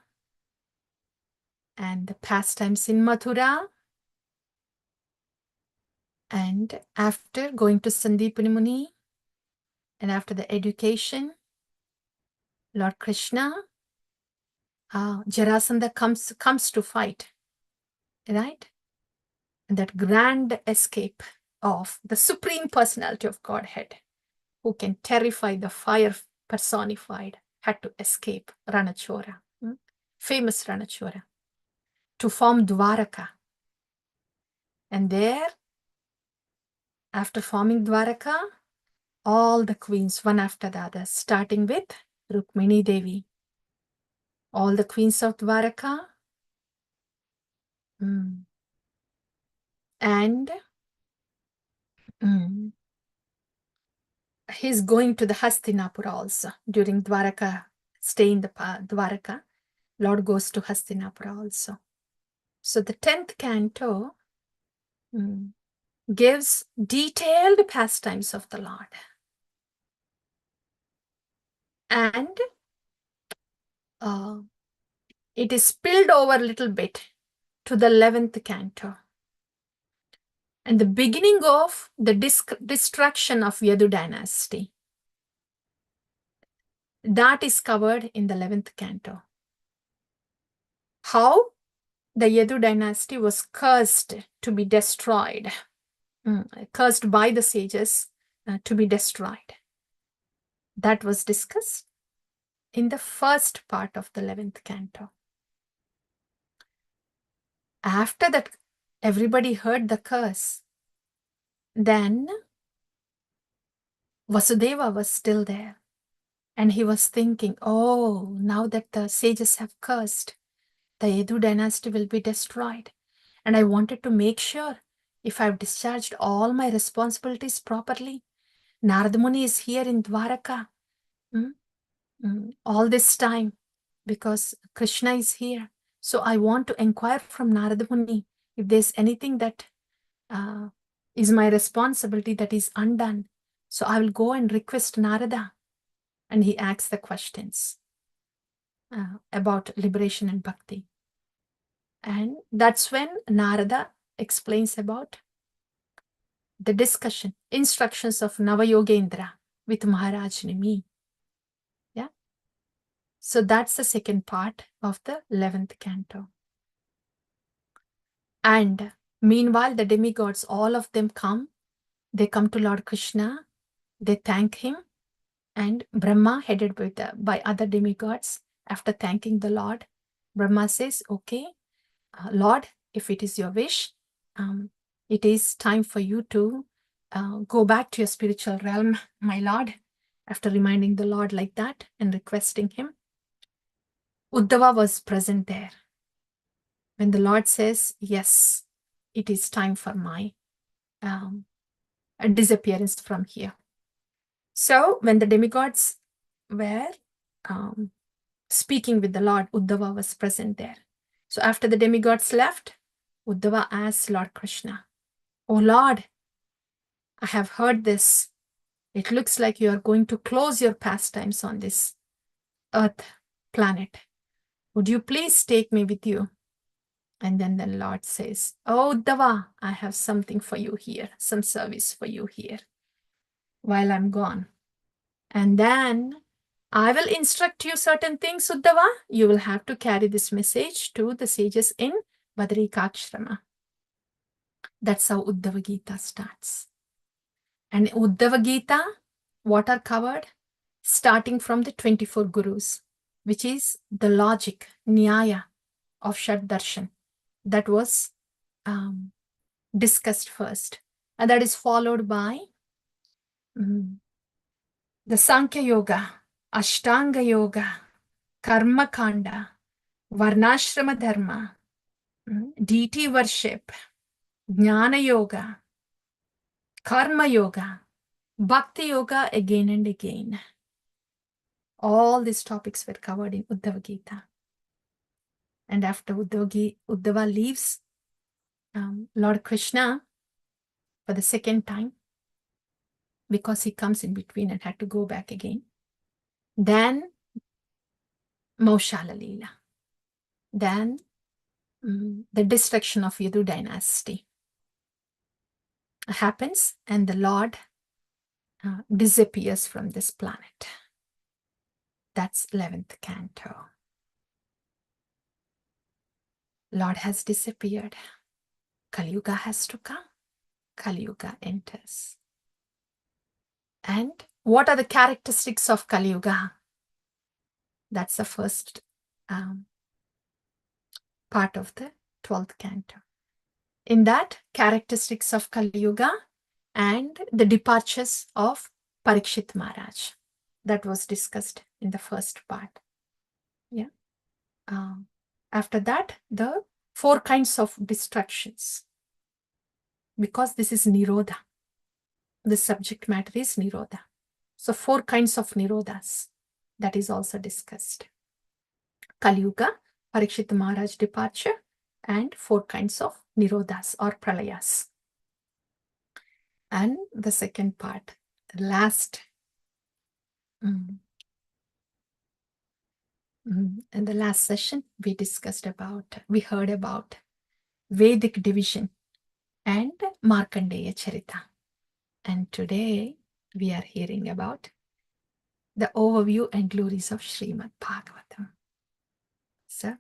and the pastimes in Mathura. And after going to Sandipani Muni, And after the education, Lord Krishna, Jarasandha comes to fight, right? And that grand escape of the Supreme Personality of Godhead, who can terrify the fire personified, had to escape Ranachora, famous Ranachora, to form Dwaraka. And there, after forming Dwaraka, all the queens, one after the other, starting with Rukmini Devi, all the queens of Dwaraka, and he's going to the Hastinapura also. During Dwaraka, stay in the Dwaraka, Lord goes to Hastinapura also. So the 10th canto gives detailed pastimes of the Lord. And it is spilled over a little bit to the 11th canto. And the beginning of the destruction of Yadu dynasty. That is covered in the 11th canto. How the Yadu dynasty was cursed to be destroyed, cursed by the sages to be destroyed. That was discussed in the first part of the 11th canto. After that, everybody heard the curse. Then Vasudeva was still there. And he was thinking, oh, now that the sages have cursed, the Yadu dynasty will be destroyed. And I wanted to make sure if I've discharged all my responsibilities properly. Narada Muni is here in Dwaraka all this time because Krishna is here. So I want to inquire from Narada Muni if there's anything that is my responsibility that is undone. So I will go and request Narada. And he asks the questions about liberation and bhakti. And that's when Narada explains about the discussion, instructions of Navayogendra with Maharaj Nimi. Yeah. So that's the second part of the 11th canto. And meanwhile, the demigods, all of them come. They come to Lord Krishna. They thank him. And Brahma, headed by other demigods, after thanking the Lord, Brahma says, okay, Lord, if it is your wish, it is time for you to go back to your spiritual realm, my Lord. After reminding the Lord like that and requesting him, Uddhava was present there. When the Lord says, yes, it is time for my disappearance from here. So when the demigods were speaking with the Lord, Uddhava was present there. So after the demigods left, Uddhava asked Lord Krishna, oh Lord, I have heard this. It looks like you are going to close your pastimes on this earth planet. Would you please take me with you? And then the Lord says, oh Uddhava, I have something for you here, some service for you here while I'm gone. And then I will instruct you certain things, Uddhava. You will have to carry this message to the sages in Badrikashrama. That's how Uddhava Gita starts. And Uddhava Gita, what are covered? Starting from the 24 gurus, which is the logic, nyaya of Shad Darshan. That was discussed first. And that is followed by the Sankhya Yoga, Ashtanga Yoga, Karma Kanda, Varnashrama Dharma, deity worship, Jnana Yoga, Karma Yoga, Bhakti Yoga again and again. All these topics were covered in Uddhava Gita. And after Uddhava leaves Lord Krishna for the second time, because he comes in between and had to go back again, then Maushala Leela. Then the destruction of Yadu dynasty happens, and the Lord disappears from this planet. That's 11th canto. Lord has disappeared. Kali Yuga has to come. Kali Yuga enters. And what are the characteristics of Kali Yuga? That's the first part of the 12th canto. In that, characteristics of Kali Yuga and the departures of Parikshit Maharaj. That was discussed in the first part. Yeah. After that, the 4 kinds of distractions. Because this is Nirodha. The subject matter is Nirodha. So 4 kinds of Nirodhas. That is also discussed. Kali Yuga, Parikshit Maharaj departure, and 4 kinds of Nirodhas or Pralayas. And the second part, last, in the last session, we heard about Vedic division and Markandeya Charita. And today we are hearing about the overview and glories of Srimad Bhagavatam. So,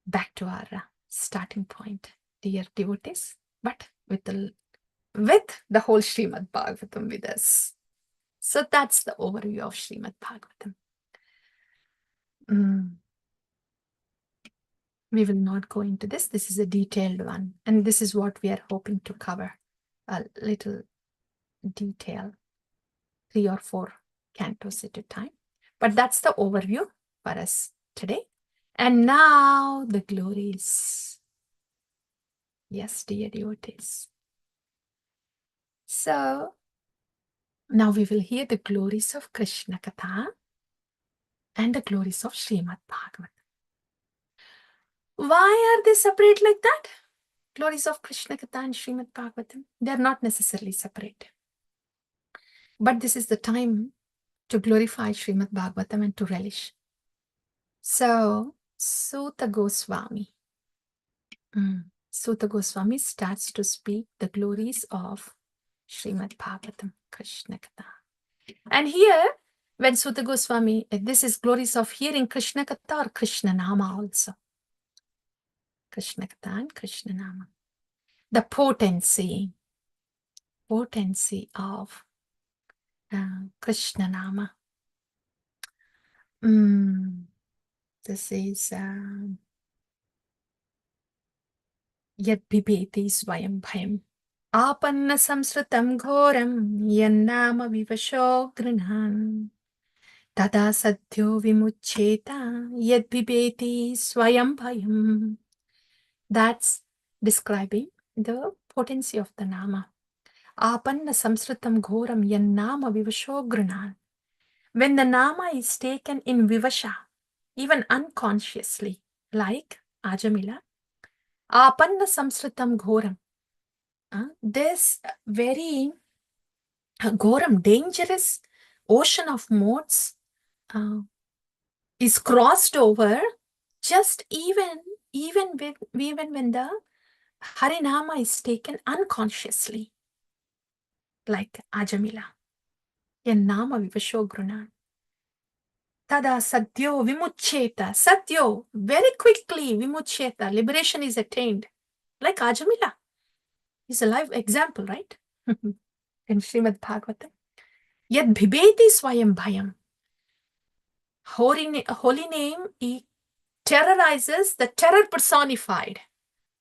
back to our starting point, dear devotees, but with the whole Srimad Bhagavatam with us. So that's the overview of Srimad Bhagavatam. We will not go into this. This is a detailed one. And this is what we are hoping to cover, a little detail, 3 or 4 cantos at a time. But that's the overview for us today. And now the glories. Yes, dear devotees. So now we will hear the glories of Krishna Katha and the glories of Srimad Bhagavatam. Why are they separate like that? Glories of Krishna Katha and Srimad Bhagavatam. They are not necessarily separate. But this is the time to glorify Srimad Bhagavatam and to relish. So, Suta Goswami starts to speak the glories of Srimad Bhagavatam, Krishna Katha. And here, when Suta Goswami, this is glories of hearing Krishna Katha or Krishna Nama also. Krishna Katha and Krishna Nama. The potency of Krishna Nama. This is Yad Bibeti Swayam Bhayam. Apanna Samsritam Ghoram Yannama Vivasho Grinhan. Tada Sadhyo Vimucheta Yad Bibeti Swayam Bhayam. That's describing the potency of the Nama. Apanna Samsritam Ghoram Yannama Vivasho Grinhan. When the Nama is taken in Vivasha, even unconsciously, like Ajamila, Apanna Samsritam Ghoram. This very Ghoram, dangerous ocean of modes is crossed over just even when the Harinama is taken unconsciously, like Ajamila. Yannama Vivasho Grunan. Tada Sadhyo Vimucheta. Sadhyo, very quickly Vimucheta, liberation is attained. Like Ajamila. He's a live example, right? In Srimad Bhagavatam. Yad Bhibeti Swayam Bhayam. Holy name, he terrorizes the terror personified.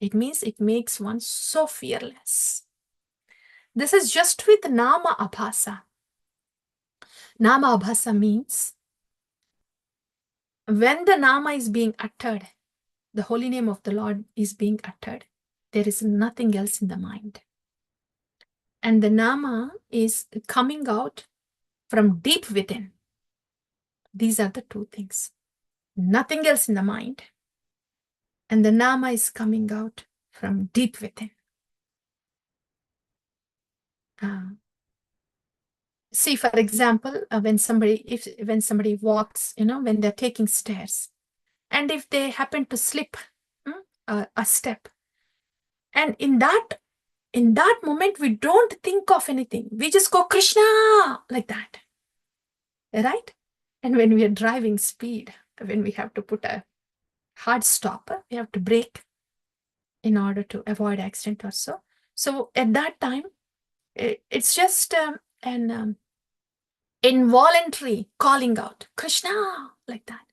It means it makes one so fearless. This is just with Nama Abhasa. Nama Abhasa means when the Nama is being uttered, the holy name of the Lord is being uttered, there is nothing else in the mind. And the Nama is coming out from deep within. These are the 2 things. Nothing else in the mind. And the Nama is coming out from deep within. See, for example, when somebody walks, when they're taking stairs, and if they happen to slip a step, and in that in that moment, we don't think of anything. We just go Krishna like that. Right? And when we are driving speed, when we have to put a hard stop, we have to brake in order to avoid accident or so. So at that time, it's just an involuntary calling out, Krishna, like that.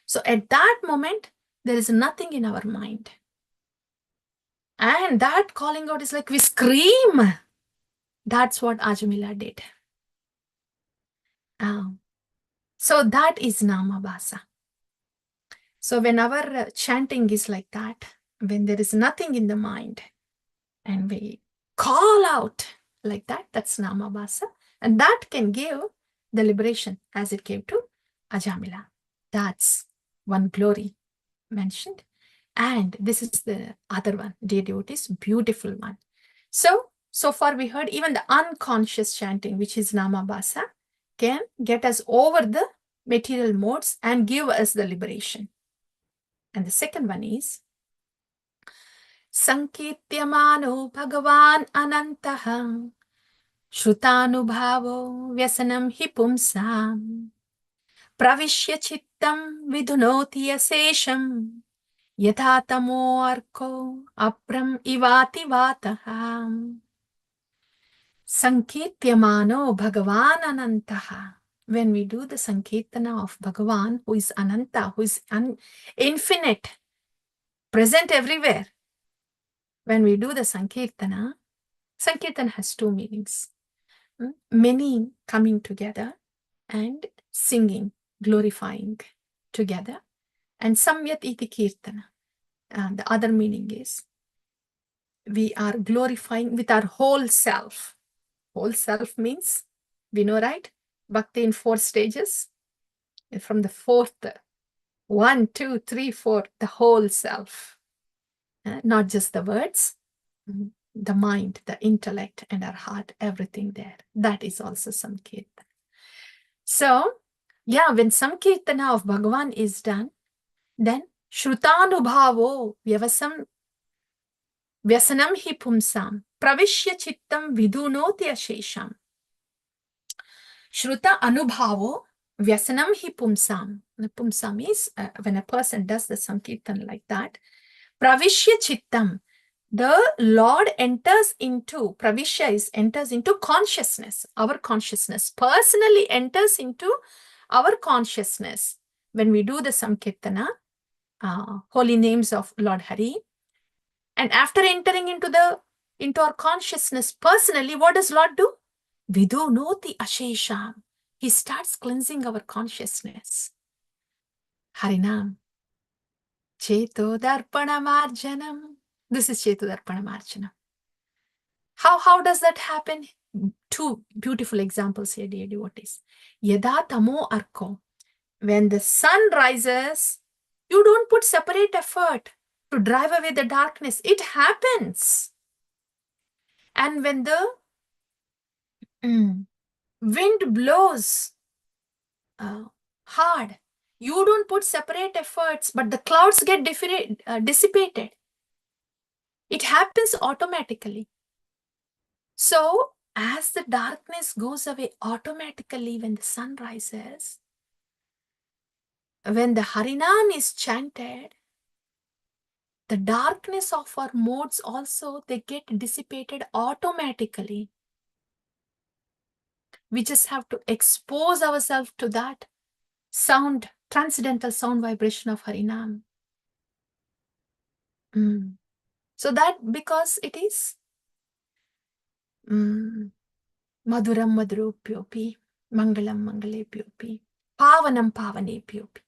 So at that moment, there is nothing in our mind. And that calling out is like we scream. That's what Ajamila did. So that is Namabhasa. So when our chanting is like that, when there is nothing in the mind, and we call out like that, that's Namabhasa. And that can give the liberation as it came to Ajamila. That's one glory mentioned. And this is the other one, dear devotees, beautiful one. So far we heard even the unconscious chanting, which is Namabhasa, can get us over the material modes and give us the liberation. And the second one is Sankityamano Bhagavan Anantaha Shrutanubhavo Vyasanam hi pumsam Pravishya Chittam Vidunoti Asesham Yatha Tamo Arko Apram Ivati Vataham Sankityamano Bhagavan Anantaha. When we do the Sankirtana of Bhagavan, who is Ananta, who is infinite, present everywhere. When we do the Sankirtana has two meanings. Many coming together and singing, glorifying together. And Samyat iti Kirtana. The other meaning is we are glorifying with our whole self. Whole self means, we know, right? Bhakti in 4 stages. And from the 4th, 1, 2, 3, 4, the whole self. Not just the words, the mind, the intellect, and our heart, everything there. That is also Sankirtana. So, yeah, when Sankirtana of Bhagavan is done, then Shrutanubhavo Vyasanam hi pumsam Pravishya Chittam Vidunoti Ashesham. Shruta Anubhavo Vyasanam hi pumsam. The pumsam is when a person does the Sankirtan like that. Pravishya Chittam. The Lord enters into, Pravishya enters into consciousness, our consciousness, personally enters into our consciousness. When we do the Sankirtana, holy names of Lord Hari, and after entering into our consciousness personally, what does Lord do? Vidunoti Ashesham. He starts cleansing our consciousness. Harinam. Cheto Darpanamarjanam. This is Cheto Darpanamarjanam. How does that happen? 2 beautiful examples here, dear devotees. Yada tamo arko. When the sun rises, you don't put separate effort to drive away the darkness. It happens. And when the wind blows hard, you don't put separate efforts, but the clouds get dissipated. It happens automatically. So, as the darkness goes away automatically when the sun rises, when the Harinam is chanted, the darkness of our modes also, they get dissipated automatically. We just have to expose ourselves to that sound, transcendental sound vibration of Harinam. So that because it is Maduram Madhurupyopi, Mangalam Mangalepyopi, Pavanam Pavanepyopi.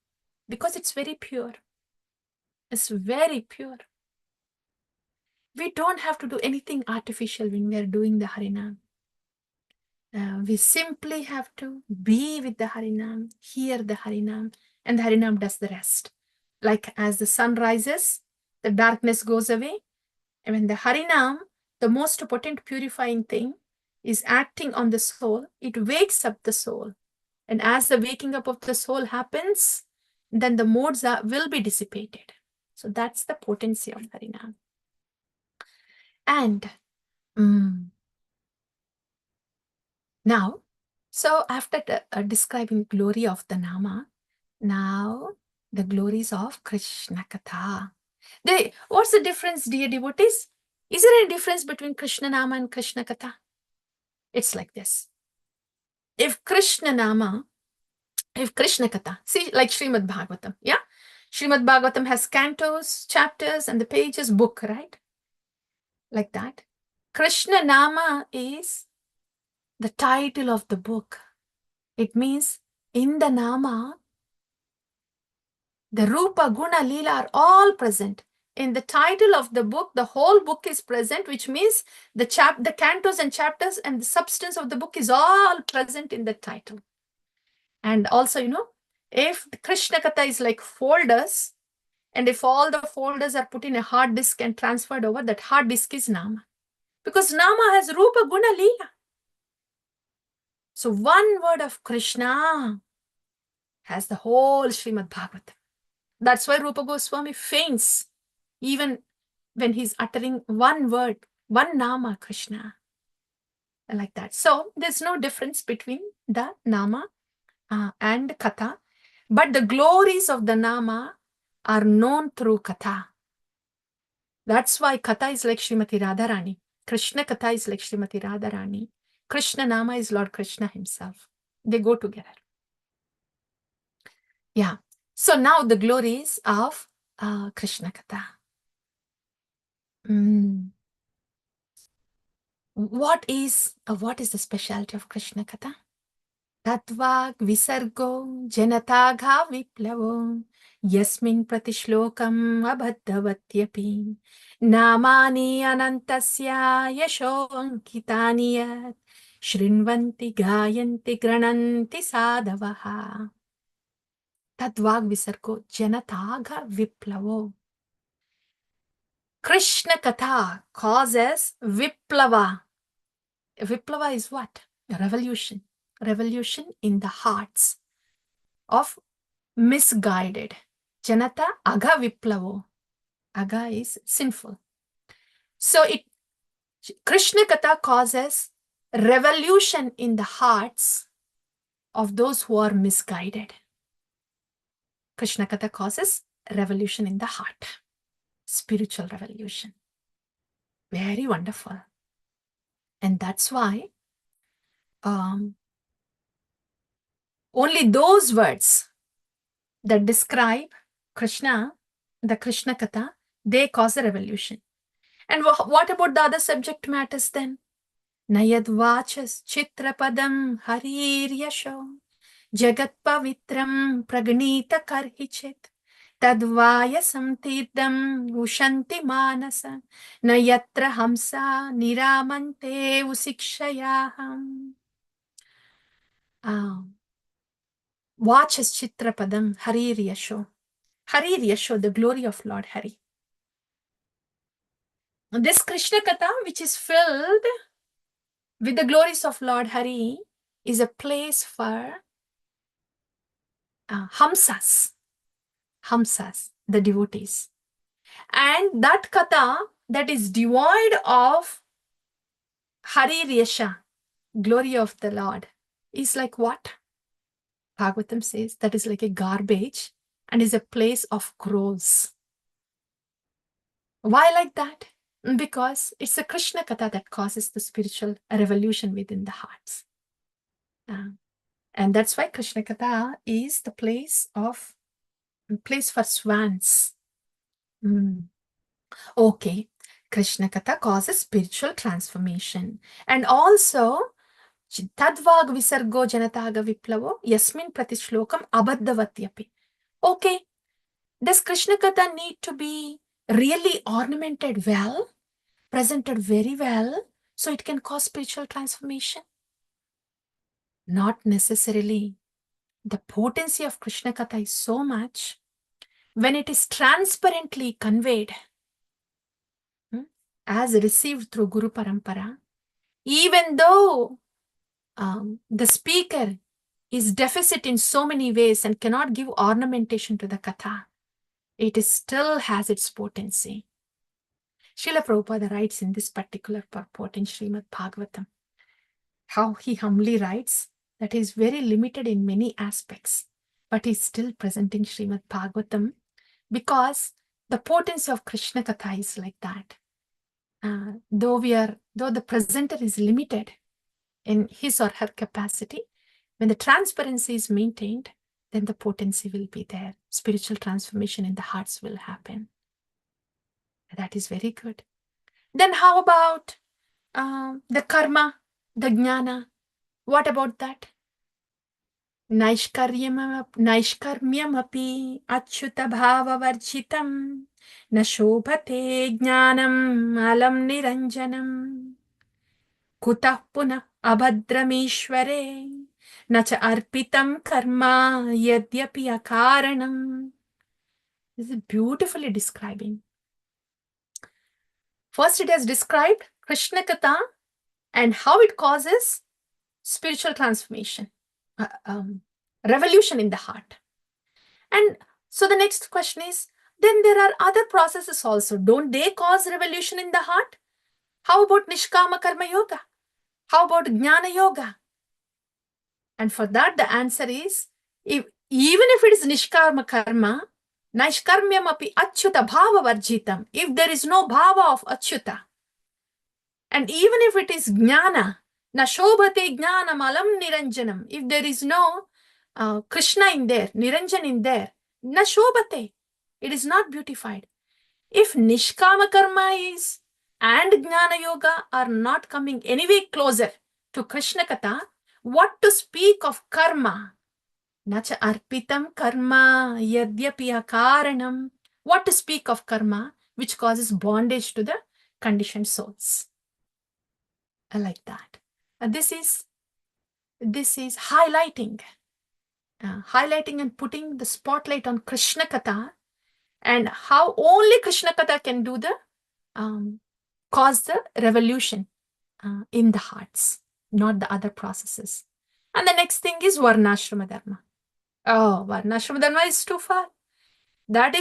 Because it's very pure. It's very pure. We don't have to do anything artificial when we are doing the Harinam. We simply have to be with the Harinam, hear the Harinam, and the Harinam does the rest. Like as the sun rises, the darkness goes away. And when the Harinam, the most potent purifying thing, is acting on the soul, it wakes up the soul. And as the waking up of the soul happens, then the modes will be dissipated. So that's the potency of Harinam. And Mm. Now, so after describing glory of the Nama, now the glories of Krishna Katha. What's the difference, dear devotees? Is there any difference between Krishna Nama and Krishna Katha? It's like this. If Krishna Nama, if Krishna Katha, see, like Srimad Bhagavatam, yeah? Srimad Bhagavatam has cantos, chapters, and the pages, book, right? Like that. Krishna Nama is the title of the book. It means in the Nama, the Rupa, Guna, Leela are all present. In the title of the book, the whole book is present, which means the cantos and chapters and the substance of the book is all present in the title. And also, if the Krishna Katha is like folders, and if all the folders are put in a hard disk and transferred over, that hard disk is Nama. Because Nama has Rupa, Guna, Leela. So one word of Krishna has the whole Srimad Bhagavatam. That's why Rupa Goswami faints even when he's uttering one word, one Nama, Krishna, like that. So there's no difference between the Nama and Katha, but the glories of the Nama are known through Katha. That's why Katha is like Srimati Radharani. Krishna Katha is like Srimati Radharani. Krishna Nama is Lord Krishna himself. They go together. Yeah. So now the glories of Krishna Katha. What is the specialty of Krishna Katha? Tatvag visargo janatagha viplavo yasmin pratishlokam abhaddhavatyapi namani anantasya yashonkitani yat shrinvanti gayanti grananti sadavaha. Tatvag visargo janatagha viplavo. Krishna Katha causes viplava. Viplava is what? A revolution. Revolution in the hearts of misguided. Janata aga viplavo. Aga is sinful. So Krishna Katha causes revolution in the hearts of those who are misguided. Krishna Katha causes revolution in the heart. Spiritual revolution. Very wonderful. And that's why only those words that describe Krishna, the Krishna Katha, they cause a revolution. And what about the other subject matters then? Nayad vachas chitrapadam harir yasho jagat pavitram pragnita karhichit tadvaya samtirdam ushanti manasa nayatra hamsa niramante usikshayaham. Vachas chitrapadam harir yasho. Harir Yasho, the glory of Lord Hari. This Krishna Katha, which is filled with the glories of Lord Hari, is a place for Hamsas, the devotees. And that Katha that is devoid of Harir Yasha, glory of the Lord, is like what? Bhagavatam says that is like a garbage and is a place of crows. Why like that? Because it's a Krishna Katha that causes the spiritual revolution within the hearts. And that's why Krishna Katha is the place for swans. Okay, Krishna Katha causes spiritual transformation. And also, Tadvag visargo janataga viplavo yasmin pratishlokam abhaddhavatyapi. Okay, does Krishna Katha need to be really ornamented well? Presented very well, so it can cause spiritual transformation? Not necessarily. The potency of Krishna Katha is so much when it is transparently conveyed as received through Guru Parampara, even though the speaker is deficit in so many ways and cannot give ornamentation to the Katha, it still has its potency. Srila Prabhupada writes in this particular purport in Srimad Bhagavatam, how he humbly writes that he is very limited in many aspects, but he's still presenting Srimad Bhagavatam because the potency of Krishna Katha is like that. Though the presenter is limited in his or her capacity, when the transparency is maintained, then the potency will be there. Spiritual transformation in the hearts will happen. That is very good. Then how about the karma, the jnana? What about that? Naishkaryamapi achyuta bhava varjitam na shobhate jnanam alam niranjanam kutah punah abhadramishware na cha arpitam karma yadyapi akaranam. This is beautifully describing. First it has described Krishna Katha and how it causes spiritual transformation, revolution in the heart. And so the next question is, then there are other processes also. Don't they cause revolution in the heart? How about Nishkama Karma Yoga? How about Jnana Yoga? And for that, the answer is, even if it is Nishkama Karma, Naishkarmyam api Achyuta Bhava Varjitam, if there is no Bhava of Achyuta, and even if it is Jnana, Na Shobhate Jnanam Alam Niranjanam, if there is no Krishna in there, Niranjan in there, Na Shobhate, it is not beautified. If Nishkama Karma is and Jnana Yoga are not coming anyway closer to Krishna Katha, what to speak of karma? Nacha arpitam karma yadyapi akaranam. What to speak of karma which causes bondage to the conditioned souls? I like that. And this is highlighting and putting the spotlight on Krishna Katha and how only Krishna Katha can do the cause the revolution in the hearts, not the other processes. And the next thing is Varnashrama Dharma. Oh, Varnashrama Dharma is too far. That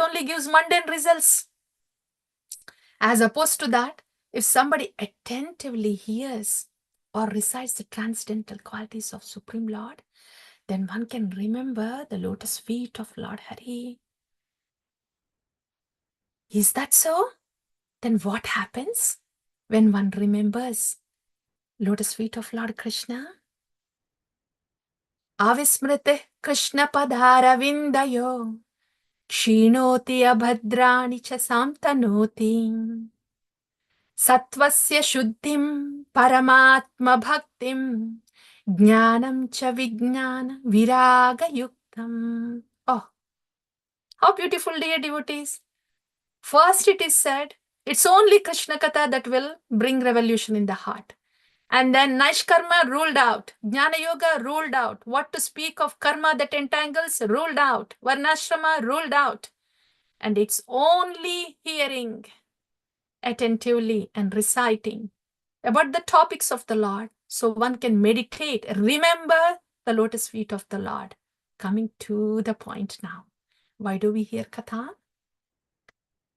only gives mundane results. As opposed to that, if somebody attentively hears or recites the transcendental qualities of Supreme Lord, then one can remember the lotus feet of Lord Hari. Is that so? Then what happens when one remembers lotus feet of Lord Krishna? Avismrite Krishna padharavindayo kshinoti abhadrani cha samtanoti sattvasya shuddhim paramatma bhaktim jnanam cha vijnana viraga yuktam. Oh, how beautiful, dear devotees. First it is said, it's only Krishna Katha that will bring revolution in the heart. And then Naishkarma ruled out, Jnana Yoga ruled out, what to speak of karma that entangles ruled out, Varnashrama ruled out. And it's only hearing attentively and reciting about the topics of the Lord, so one can meditate, remember the lotus feet of the Lord. Coming to the point now. Why do we hear Katha?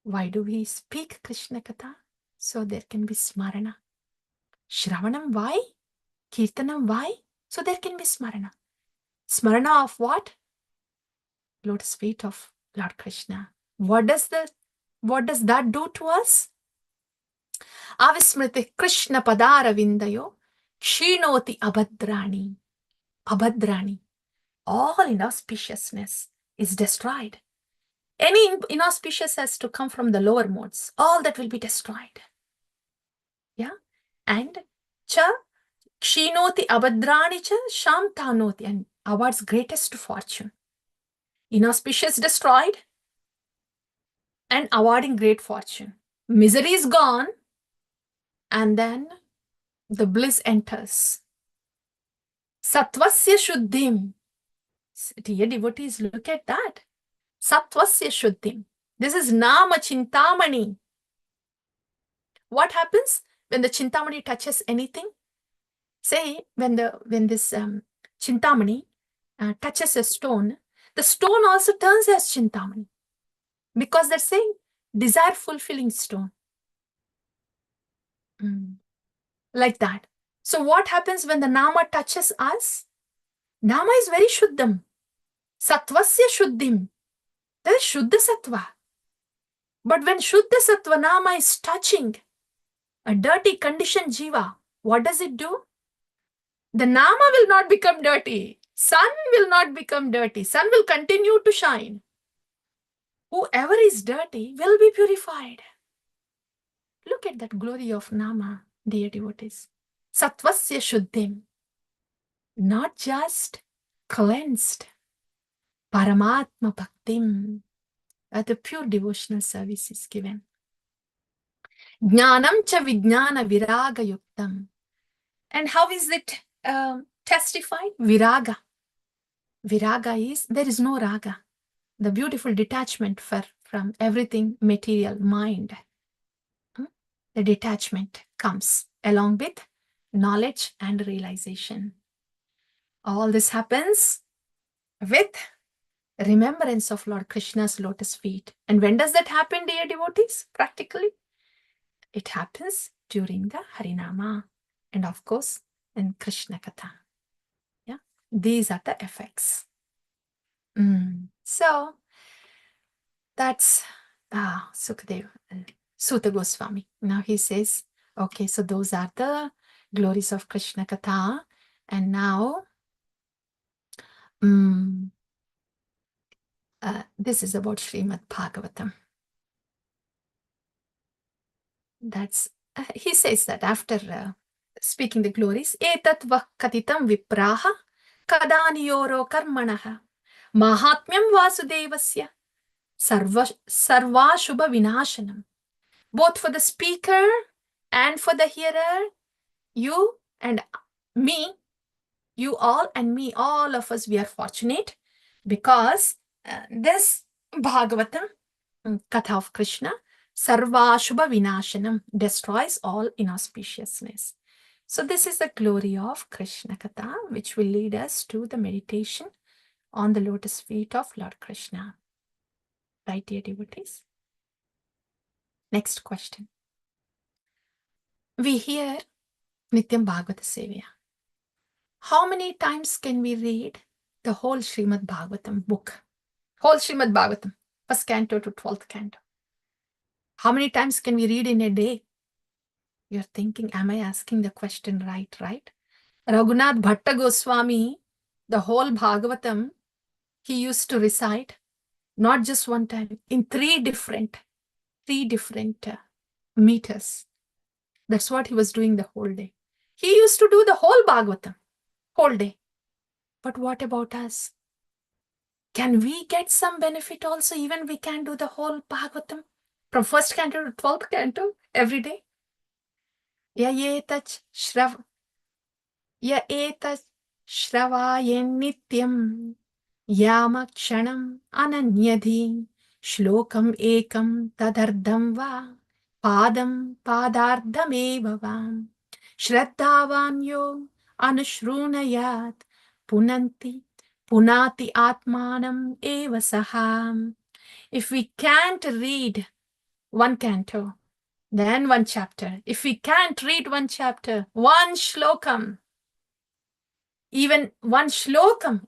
Why do we speak Krishna Katha? So there can be smarana. Shravanam, why? Kirtanam, why? So there can be smarana. Smarana of what? Lotus feet of Lord Krishna. What does that do to us? Avismriti Krishna padara vindayo kshinoti abhadrani. Abhadrani. All inauspiciousness is destroyed. Any inauspicious has to come from the lower modes. All that will be destroyed. Yeah? And cha kshinoti abhadrani cha shamtanoti, and awards greatest fortune. Inauspicious destroyed and awarding great fortune. Misery is gone and then the bliss enters. Sattvasya shuddhim. Dear devotees, look at that. Sattvasya shuddhim. This is nama chintamani. What happens when the chintamani touches anything? Say when this chintamani touches a stone, the stone also turns as chintamani. Because they're saying desire fulfilling stone. Like that. So what happens when the Nama touches us? Nama is very Shuddham. Sattvasya Shuddhim. There is Shuddha Sattva. But when Shuddha Sattva Nama is touching a dirty conditioned Jiva, what does it do? The Nama will not become dirty. Sun will not become dirty. Sun will continue to shine. Whoever is dirty will be purified. Look at that glory of Nama, dear devotees. Sattvasya Shuddhim. Not just cleansed. Paramatma Bhaktim. The pure devotional service is given. Jnanam cha vijnana viraga yuktam. And how is it testified? Viraga. Viraga is, there is no raga. The beautiful detachment from everything material, mind. The detachment comes along with knowledge and realization. All this happens with remembrance of Lord Krishna's lotus feet. And when does that happen, dear devotees? Practically, it happens during the Harinama and of course in Krishna Katha. Yeah, these are the effects. So that's Sukadev, Suta Goswami. Now he says, okay, so those are the glories of Krishna Katha. And now this is about Srimad Bhagavatam. That's he says that after speaking the glories, etat vah katitam vipraha kadaniyoro karmanaha mahatmyam vasudevasya sarva shubha vinashanam. Both for the speaker and for the hearer, you and me, you all and me, all of us, we are fortunate because this Bhagavatam, Katha of Krishna, Sarva Shubha Vinashanam, destroys all inauspiciousness. So this is the glory of Krishna Katha, which will lead us to the meditation on the lotus feet of Lord Krishna. Right, dear devotees? Next question. We hear Nityam Bhagavata Sevya. How many times can we read the whole Srimad Bhagavatam book? Whole Srimad Bhagavatam, first canto to 12th canto. How many times can we read in a day? You're thinking, am I asking the question right? Raghunath Bhatta Goswami, the whole Bhagavatam, he used to recite not just one time, in three different meters. That's what he was doing the whole day. He used to do the whole Bhagavatam, whole day. But what about us? Can we get some benefit also? Even we can do the whole Bhagavatam from first canto to 12th canto every day. Ya etach shravaya nityam yamakshanam ananyadhi shlokam ekam tadardam va padam padardameva vam shraddhavanyo anushrunayat punati atmanam eva saham. If we can't read one canto, then one chapter. If we can't read one chapter, one shlokam, even one shloka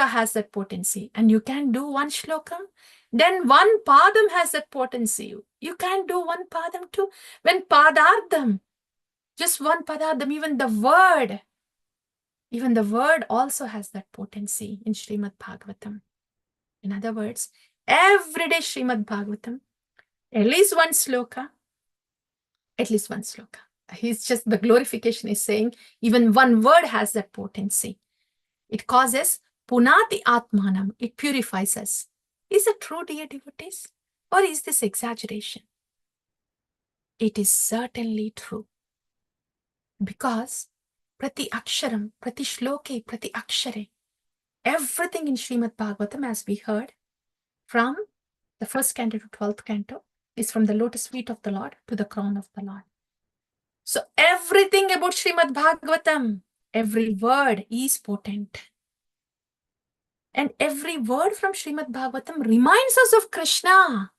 has that potency, and you can do one shlokam, then one padam has that potency. You can do one padam too. When padardam, just one padardam, even the word also has that potency in Srimad Bhagavatam. In other words, everyday Srimad Bhagavatam, at least one sloka. He's just, the glorification is saying even one word has that potency. It causes punati atmanam. It purifies us. Is it true, dear devotees? Or is this exaggeration? It is certainly true. Because prati aksharam, prati shloke, prati akshare, everything in Srimad Bhagavatam, as we heard, from the first canto to 12th canto, is from the lotus feet of the Lord to the crown of the Lord. So everything about Srimad Bhagavatam, every word is potent. And every word from Srimad Bhagavatam reminds us of Krishna.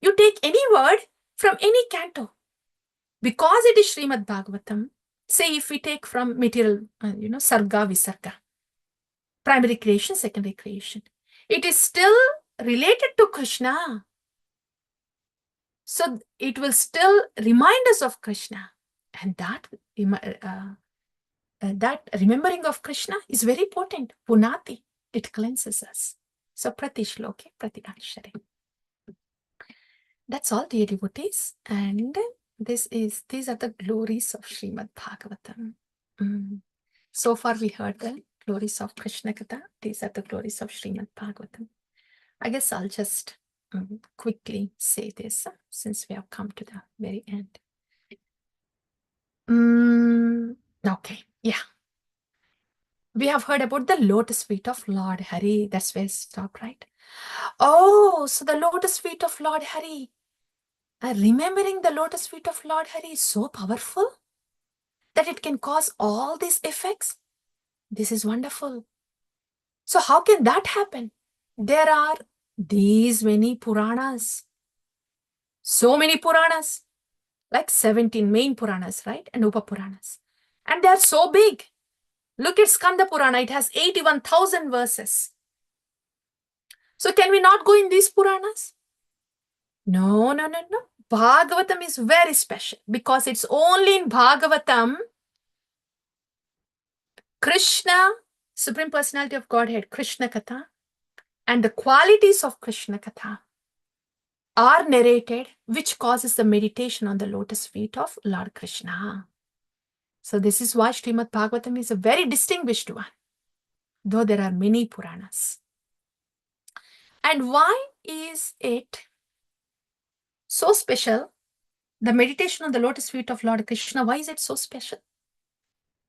You take any word from any canto. Because it is Srimad Bhagavatam, say if we take from material, Sarga, Visarga, primary creation, secondary creation, it is still related to Krishna. So it will still remind us of Krishna. And that remembering of Krishna is very potent. Punati, it cleanses us. So prati shloke, prati akshare. That's all, dear devotees. And these are the glories of Srimad Bhagavatam. So far we heard the glories of Krishna Katha. These are the glories of Srimad Bhagavatam. I guess I'll just quickly say this since we have come to the very end. Okay, yeah. We have heard about the lotus feet of Lord Hari. That's where it stopped, right? Oh, so the lotus feet of Lord Hari. Remembering the lotus feet of Lord Hari is so powerful that it can cause all these effects. This is wonderful. So how can that happen? There are these many Puranas. So many Puranas. Like 17 main Puranas, right? And Upa Puranas. And they are so big. Look at Skanda Purana. It has 81,000 verses. So can we not go in these Puranas? No. Bhagavatam is very special because it's only in Bhagavatam Krishna, Supreme Personality of Godhead, Krishna Katha, and the qualities of Krishna Katha are narrated, which causes the meditation on the lotus feet of Lord Krishna. So this is why Srimad Bhagavatam is a very distinguished one, though there are many Puranas. And why is it so special? The meditation on the lotus feet of Lord Krishna, why is it so special?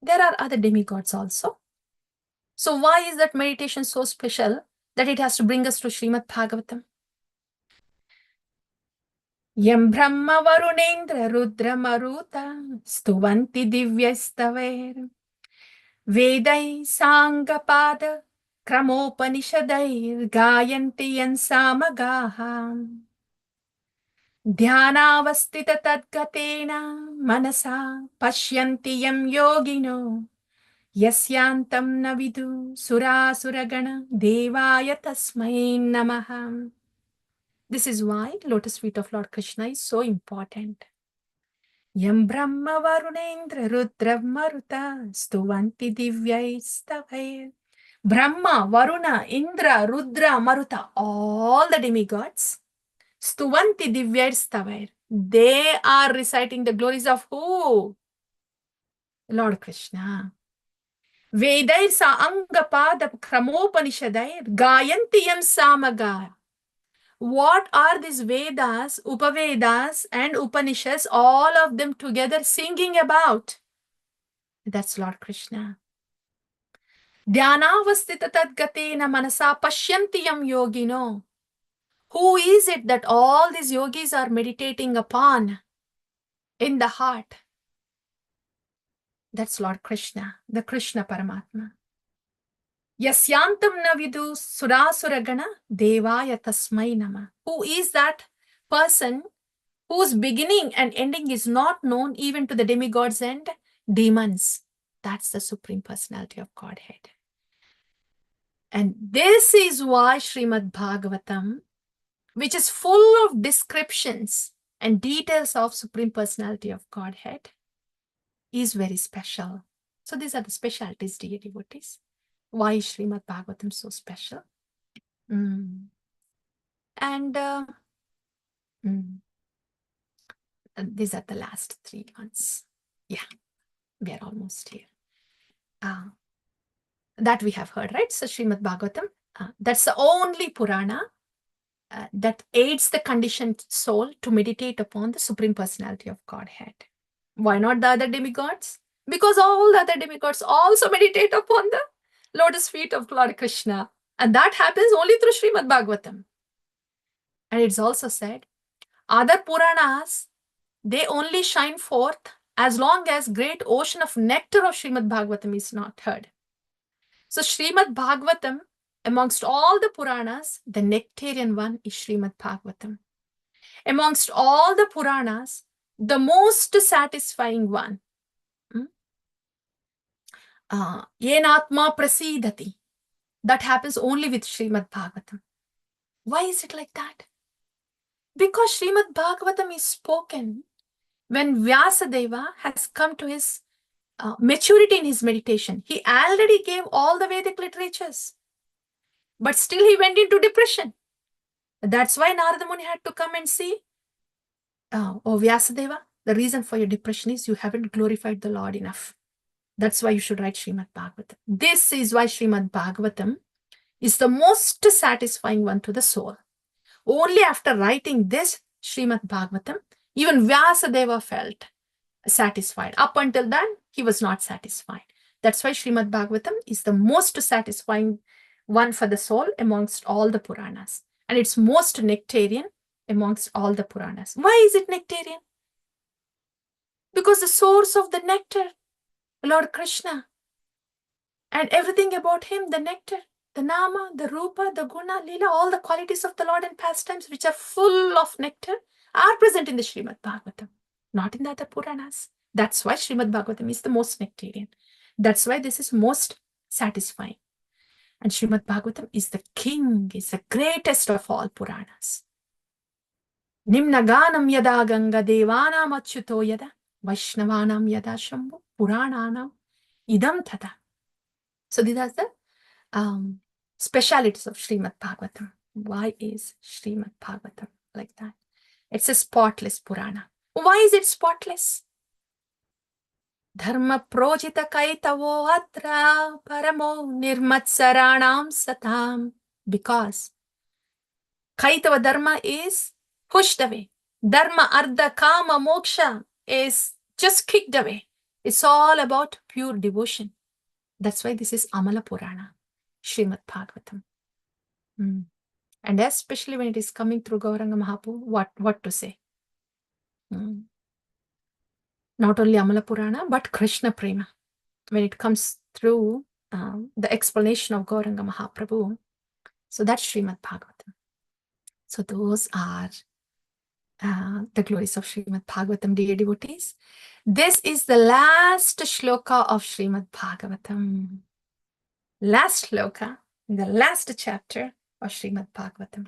There are other demigods also. So why is that meditation so special that it has to bring us to Srimad Bhagavatam? Yam Brahma Varunendra Rudra Maruta Stuvanti Divyastaver Vedai Sangapada Kramopanishadair Gayanti Yansamagaha Dhyanavastita Tadgatena Manasa Pashyanti Yam Yogino Yasyantam Navidu Surasuragana Devaya Tasmai Namaha. This is why lotus feet of Lord Krishna is so important. Yam Brahma Varunendra Rudra Maruta Stuvanti Divyaistavai. Brahma, Varuna, Indra, Rudra, Maruta, all the demigods. Stuvanti Divyaistavai. They are reciting the glories of who? Lord Krishna. Vedair sa Angapada Kramopanishadair Gayanti Yam Samaga. What are these Vedas, Upavedas, and Upanishads, all of them together singing about? That's Lord Krishna. Dhyanavastita tadgatena manasa pashyanti yam yogino. Who is it that all these yogis are meditating upon in the heart? That's Lord Krishna, the Krishna Paramatma. Yasyantam navidu surasuragana devaya tasmai nama. Who is that person whose beginning and ending is not known even to the demigods and demons? That's the Supreme Personality of Godhead. And this is why Srimad Bhagavatam, which is full of descriptions and details of Supreme Personality of Godhead, is very special. So these are the specialties, dear devotees. Why is Srimad Bhagavatam so special? And these are the last 3 months. Yeah, we are almost here. That we have heard, right? So Srimad Bhagavatam, that's the only Purana that aids the conditioned soul to meditate upon the Supreme Personality of Godhead. Why not the other demigods? Because all the other demigods also meditate upon the lotus feet of Lord Krishna. And that happens only through Srimad Bhagavatam. And it's also said, other Puranas, they only shine forth as long as great ocean of nectar of Srimad Bhagavatam is not heard. So Srimad Bhagavatam, amongst all the Puranas, the nectarian one is Srimad Bhagavatam. Amongst all the Puranas, the most satisfying one. Yenatma prasidati. That happens only with Srimad Bhagavatam. Why is it like that? Because Srimad Bhagavatam is spoken when Vyasadeva has come to his maturity in his meditation. He already gave all the Vedic literatures, but still he went into depression. That's why Narada Muni had to come and see, oh Vyasadeva, the reason for your depression is you haven't glorified the Lord enough. That's why you should write Srimad Bhagavatam. This is why Srimad Bhagavatam is the most satisfying one to the soul. Only after writing this Srimad Bhagavatam, even Vyasadeva felt satisfied. Up until then, he was not satisfied. That's why Srimad Bhagavatam is the most satisfying one for the soul amongst all the Puranas. And it's most nectarian amongst all the Puranas. Why is it nectarian? Because the source of the nectar, Lord Krishna, and everything about him, the nectar, the Nama, the Rupa, the Guna, Lila, all the qualities of the Lord and pastimes which are full of nectar are present in the Srimad Bhagavatam, not in the other Puranas. That's why Srimad Bhagavatam is the most nectarian. That's why this is most satisfying. And Srimad Bhagavatam is the king, is the greatest of all Puranas. Nimna ganam yada ganga devanam achyuto yada vaishnavanam yada shambhu purananam idam tata. So these are the specialities of Srimad Bhagavatam. Why is Srimad Bhagavatam like that? It's a spotless Purana. Why is it spotless? Dharma projita kaitavo atra paramo nirmatsaranam satam. Because kaitava dharma is pushed away. Dharma artha kama moksha is just kicked away. It's all about pure devotion. That's why this is Amala Purana, Srimad Bhagavatam. And especially when it is coming through Gauranga Mahaprabhu, what to say? Not only Amala Purana, but Krishna Prema. When it comes through the explanation of Gauranga Mahaprabhu, so that's Srimad Bhagavatam. So those are the glories of Srimad Bhagavatam, dear devotees. This is the last shloka of Srimad Bhagavatam. Last shloka, in the last chapter of Srimad Bhagavatam.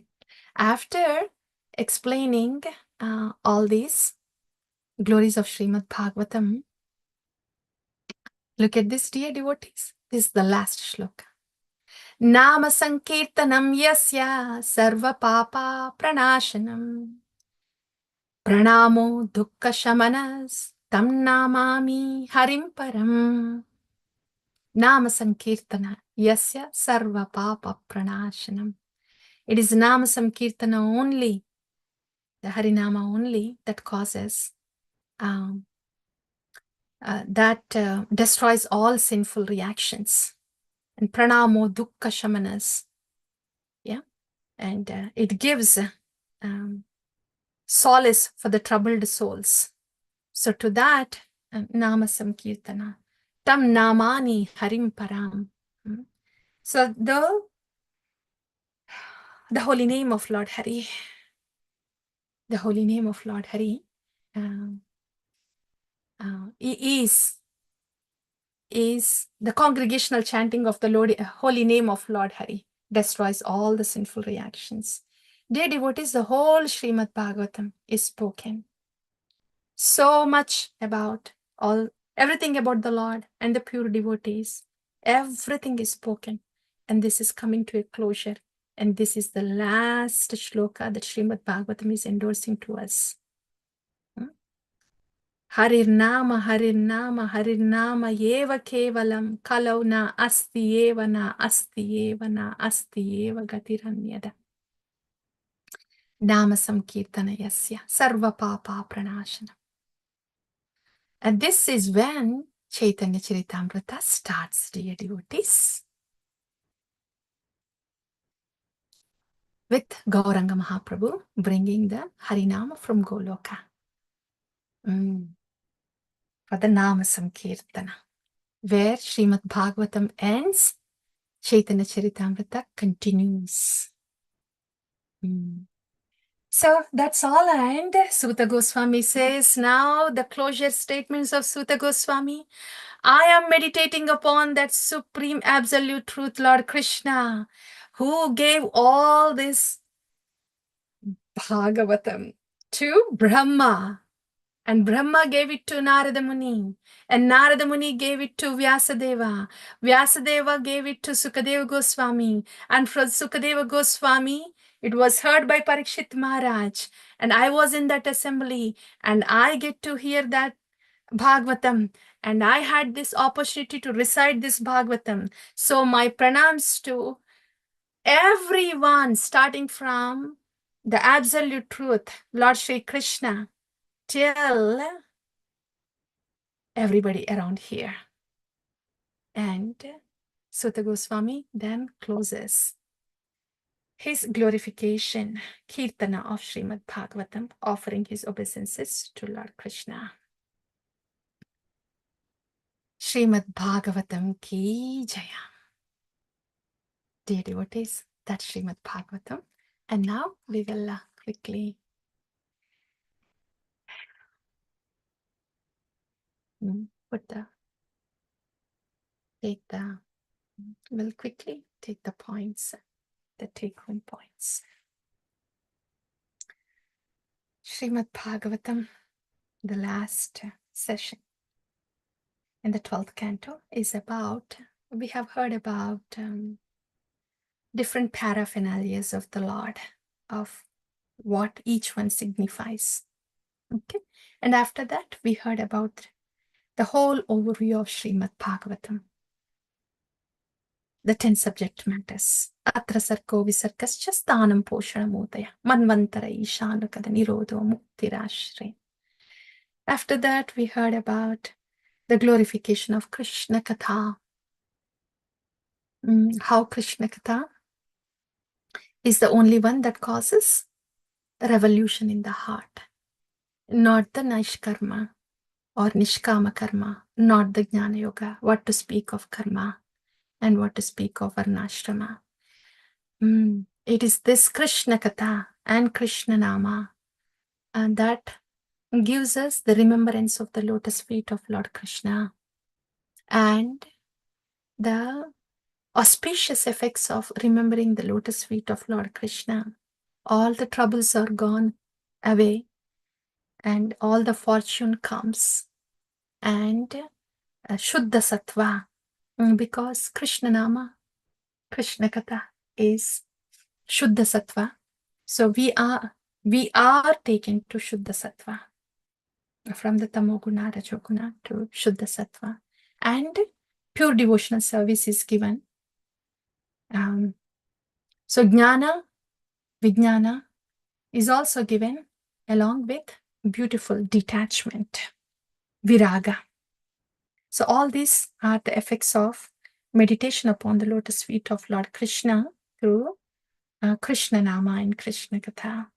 After explaining all these glories of Srimad Bhagavatam, look at this, dear devotees. This is the last shloka. Nama sankirtanam yasya sarva papa pranashanam pranamo dukkha shamanas tam namami harim param. Nama sankirtana yasya sarva papa pranashanam. It is Nama Sankirtana only, the Harinama only, that causes, that destroys all sinful reactions. And pranamo dukkha shamanas, yeah, and it gives solace for the troubled souls. So to that, Nama Sankirtana, tam namani harim param. So the holy name of Lord Hari, the holy name of Lord Hari is the congregational chanting of the holy name of Lord Hari, destroys all the sinful reactions. Dear devotees, the whole Srimad Bhagavatam is spoken. So much about everything about the Lord and the pure devotees. Everything is spoken. And this is coming to a closure. And this is the last shloka that Srimad Bhagavatam is endorsing to us. Harirnama, Harirnama, Harirnama, Yeva Kevalam, Kalau na asti eva na asti eva na asti eva gatiranyada. Nama Samkirtana Yasya, Sarva Papa Pranashana. And this is when Chaitanya Charitamrita starts, dear devotees, with Gauranga Mahaprabhu bringing the Harinama from Goloka. For the Nama Sankirtana, where Srimad Bhagavatam ends, Chaitanya Charitamrita continues. So that's all. And Suta Goswami says, now the closure statements of Suta Goswami. I am meditating upon that supreme absolute truth, Lord Krishna, who gave all this Bhagavatam to Brahma. And Brahma gave it to Narada Muni. And Narada Muni gave it to Vyasadeva. Vyasadeva gave it to Sukadeva Goswami. And from Sukadeva Goswami, it was heard by Parikshit Maharaj. And I was in that assembly. And I get to hear that Bhagavatam. And I had this opportunity to recite this Bhagavatam. So my pranams to everyone, starting from the absolute truth, Lord Shri Krishna, till everybody around here. And Suta Goswami then closes his glorification, Kirtana of Srimad Bhagavatam, offering his obeisances to Lord Krishna. Srimad Bhagavatam ki jaya. Dear devotees, that's Srimad Bhagavatam. And now we will quickly we'll quickly take the points, the take-home points. Srimad Bhagavatam, the last session in the 12th canto, is about, we have heard about different paraphernalias of the Lord, of what each one signifies. Okay, and after that, we heard about the whole overview of Srimad Bhagavatam, the 10 subject matters. Atra sarko visarkascha sthanam poshanamodaya manvantara ishanukada nirodho muktirashre. After that, we heard about the glorification of Krishna Katha. How Krishna Katha is the only one that causes revolution in the heart, not the Naishkarma or Nishkama Karma, not the Jnana Yoga, what to speak of karma and what to speak of Varnashrama. It is this Krishna Katha and Krishna Nama and that gives us the remembrance of the lotus feet of Lord Krishna and the auspicious effects of remembering the lotus feet of Lord Krishna. All the troubles are gone away and all the fortune comes. And Shuddha Sattva, because Krishna Nama, Krishna Katha is Shuddha Sattva. So we are taken to Shuddha Sattva, from the Tamoguna, Rajoguna to Shuddha Sattva. And pure devotional service is given. So Jnana, Vijnana is also given along with beautiful detachment, Viraga. So all these are the effects of meditation upon the lotus feet of Lord Krishna through Krishna Nama and Krishna Katha.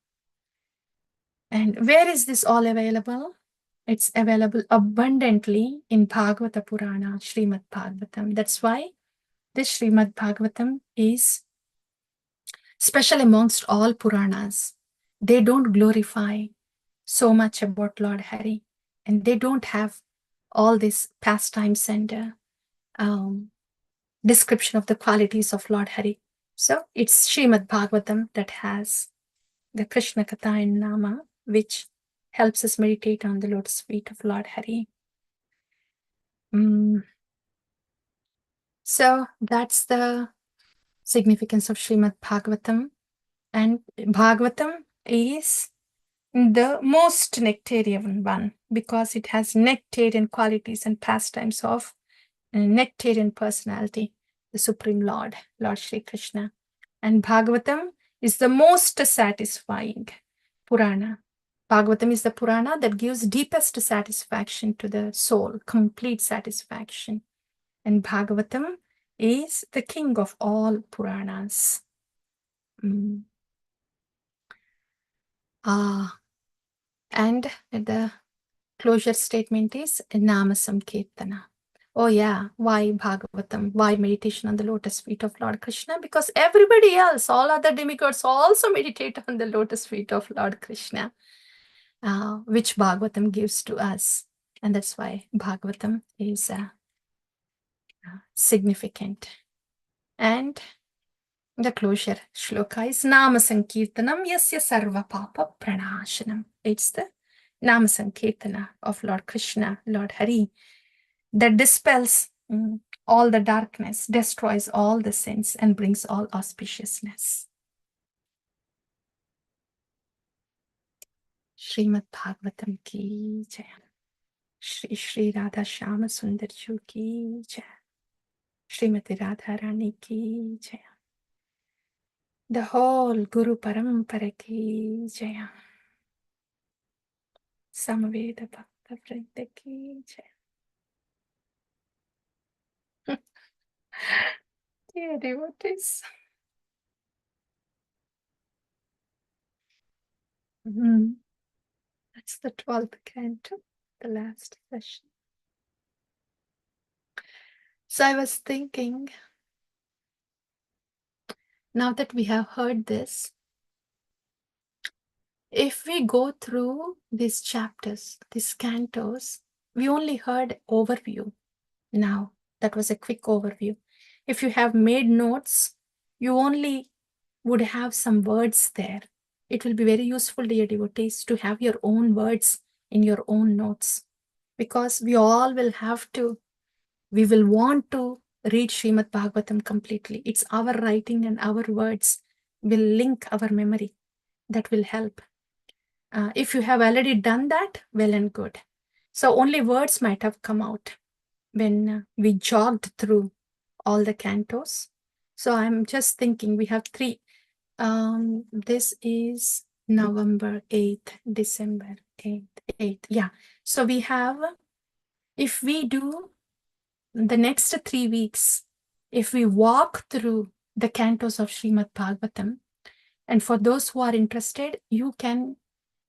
And where is this all available? It's available abundantly in Bhagavata Purana, Srimad Bhagavatam. That's why this Srimad Bhagavatam is special amongst all Puranas. They don't glorify so much about Lord Hari, and they don't have all these pastimes and description of the qualities of Lord Hari. So it's Srimad Bhagavatam that has the Krishna Katha and Nama, which helps us meditate on the lotus feet of Lord Hari. So that's the significance of Srimad Bhagavatam. And Bhagavatam is the most nectarian one because it has nectarian qualities and pastimes of nectarian personality, the Supreme Lord, Lord Shri Krishna. And Bhagavatam is the most satisfying Purana. Bhagavatam is the Purana that gives deepest satisfaction to the soul, complete satisfaction. And Bhagavatam is the king of all Puranas. And the closure statement is Nama Sankirtana. Oh yeah, why Bhagavatam? Why meditation on the lotus feet of Lord Krishna? Because everybody else, all other demigods also meditate on the lotus feet of Lord Krishna, which Bhagavatam gives to us. And that's why Bhagavatam is significant. And the closure shloka is Nama Sankirtanam Yasya Sarva Papa Pranashanam. It's the Nama Sankirtana of Lord Krishna, Lord Hari, that dispels all the darkness, destroys all the sins, and brings all auspiciousness. Srimad Bhagavatam ki jai. Shri Shri Radha Shyama Sundar Ju ki jai. Srimati Radha Rani ki jai. The whole Guru Parampara ki jai. Samaveda Bhakta Vrinda ki jai. Dear devotees. That's the 12th canto, the last session. So I was thinking, now that we have heard this, if we go through these chapters, these cantos, we only heard overview. Now, that was a quick overview. If you have made notes, you only would have some words there. It will be very useful, dear devotees, to have your own words in your own notes, because we all will have to, we will want to read Srimad Bhagavatam completely. It's our writing and our words will link our memory. That will help. If you have already done that, well and good. So only words might have come out when we jogged through all the cantos. So I'm just thinking we have 3. This is November 8th, December 8th. Yeah. So we have, if we do the next 3 weeks, if we walk through the cantos of Srimad Bhagavatam, and for those who are interested, you can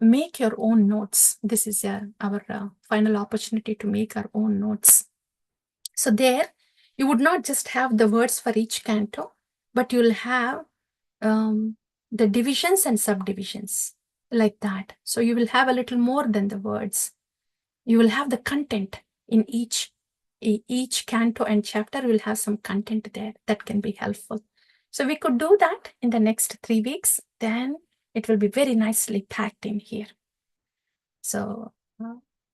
make your own notes. This is our final opportunity to make our own notes. So there, you would not just have the words for each canto, but you'll have the divisions and subdivisions like that. So you will have a little more than the words. You will have the content in each canto and chapter. Will have some content there that can be helpful. So we could do that in the next 3 weeks. Then it will be very nicely packed in here. So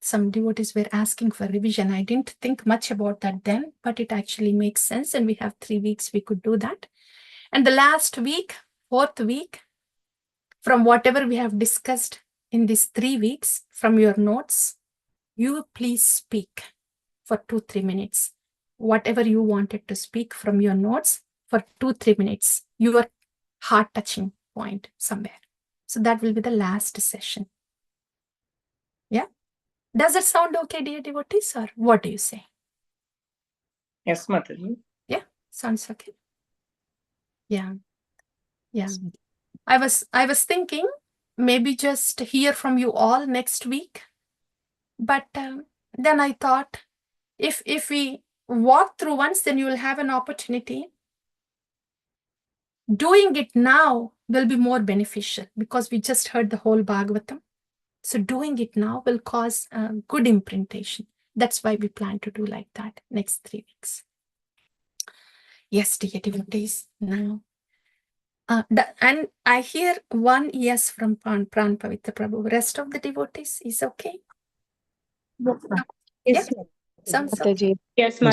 some devotees were asking for revision. I didn't think much about that then, but it actually makes sense. And we have 3 weeks, we could do that. And the last week, 4th week, from whatever we have discussed in these 3 weeks, from your notes, you please speak for 2-3 minutes. Whatever you wanted to speak from your notes for 2-3 minutes, your heart-touching point somewhere. So that will be the last session. Yeah? Does it sound okay, dear devotees, or what do you say? Yes, Mataji. Yeah, sounds okay. Yeah. Yeah. I was thinking maybe just hear from you all next week. But then I thought if we walk through once, then you will have an opportunity. Doing it now will be more beneficial because we just heard the whole Bhagavatam. So doing it now will cause good imprintation. That's why we plan to do like that next 3 weeks. Yes, dear devotees, now. And I hear one yes from Pran Pavitra Prabhu. Rest of the devotees is okay? Yes, Yeah, sounds Mataji. Yes, Mataji.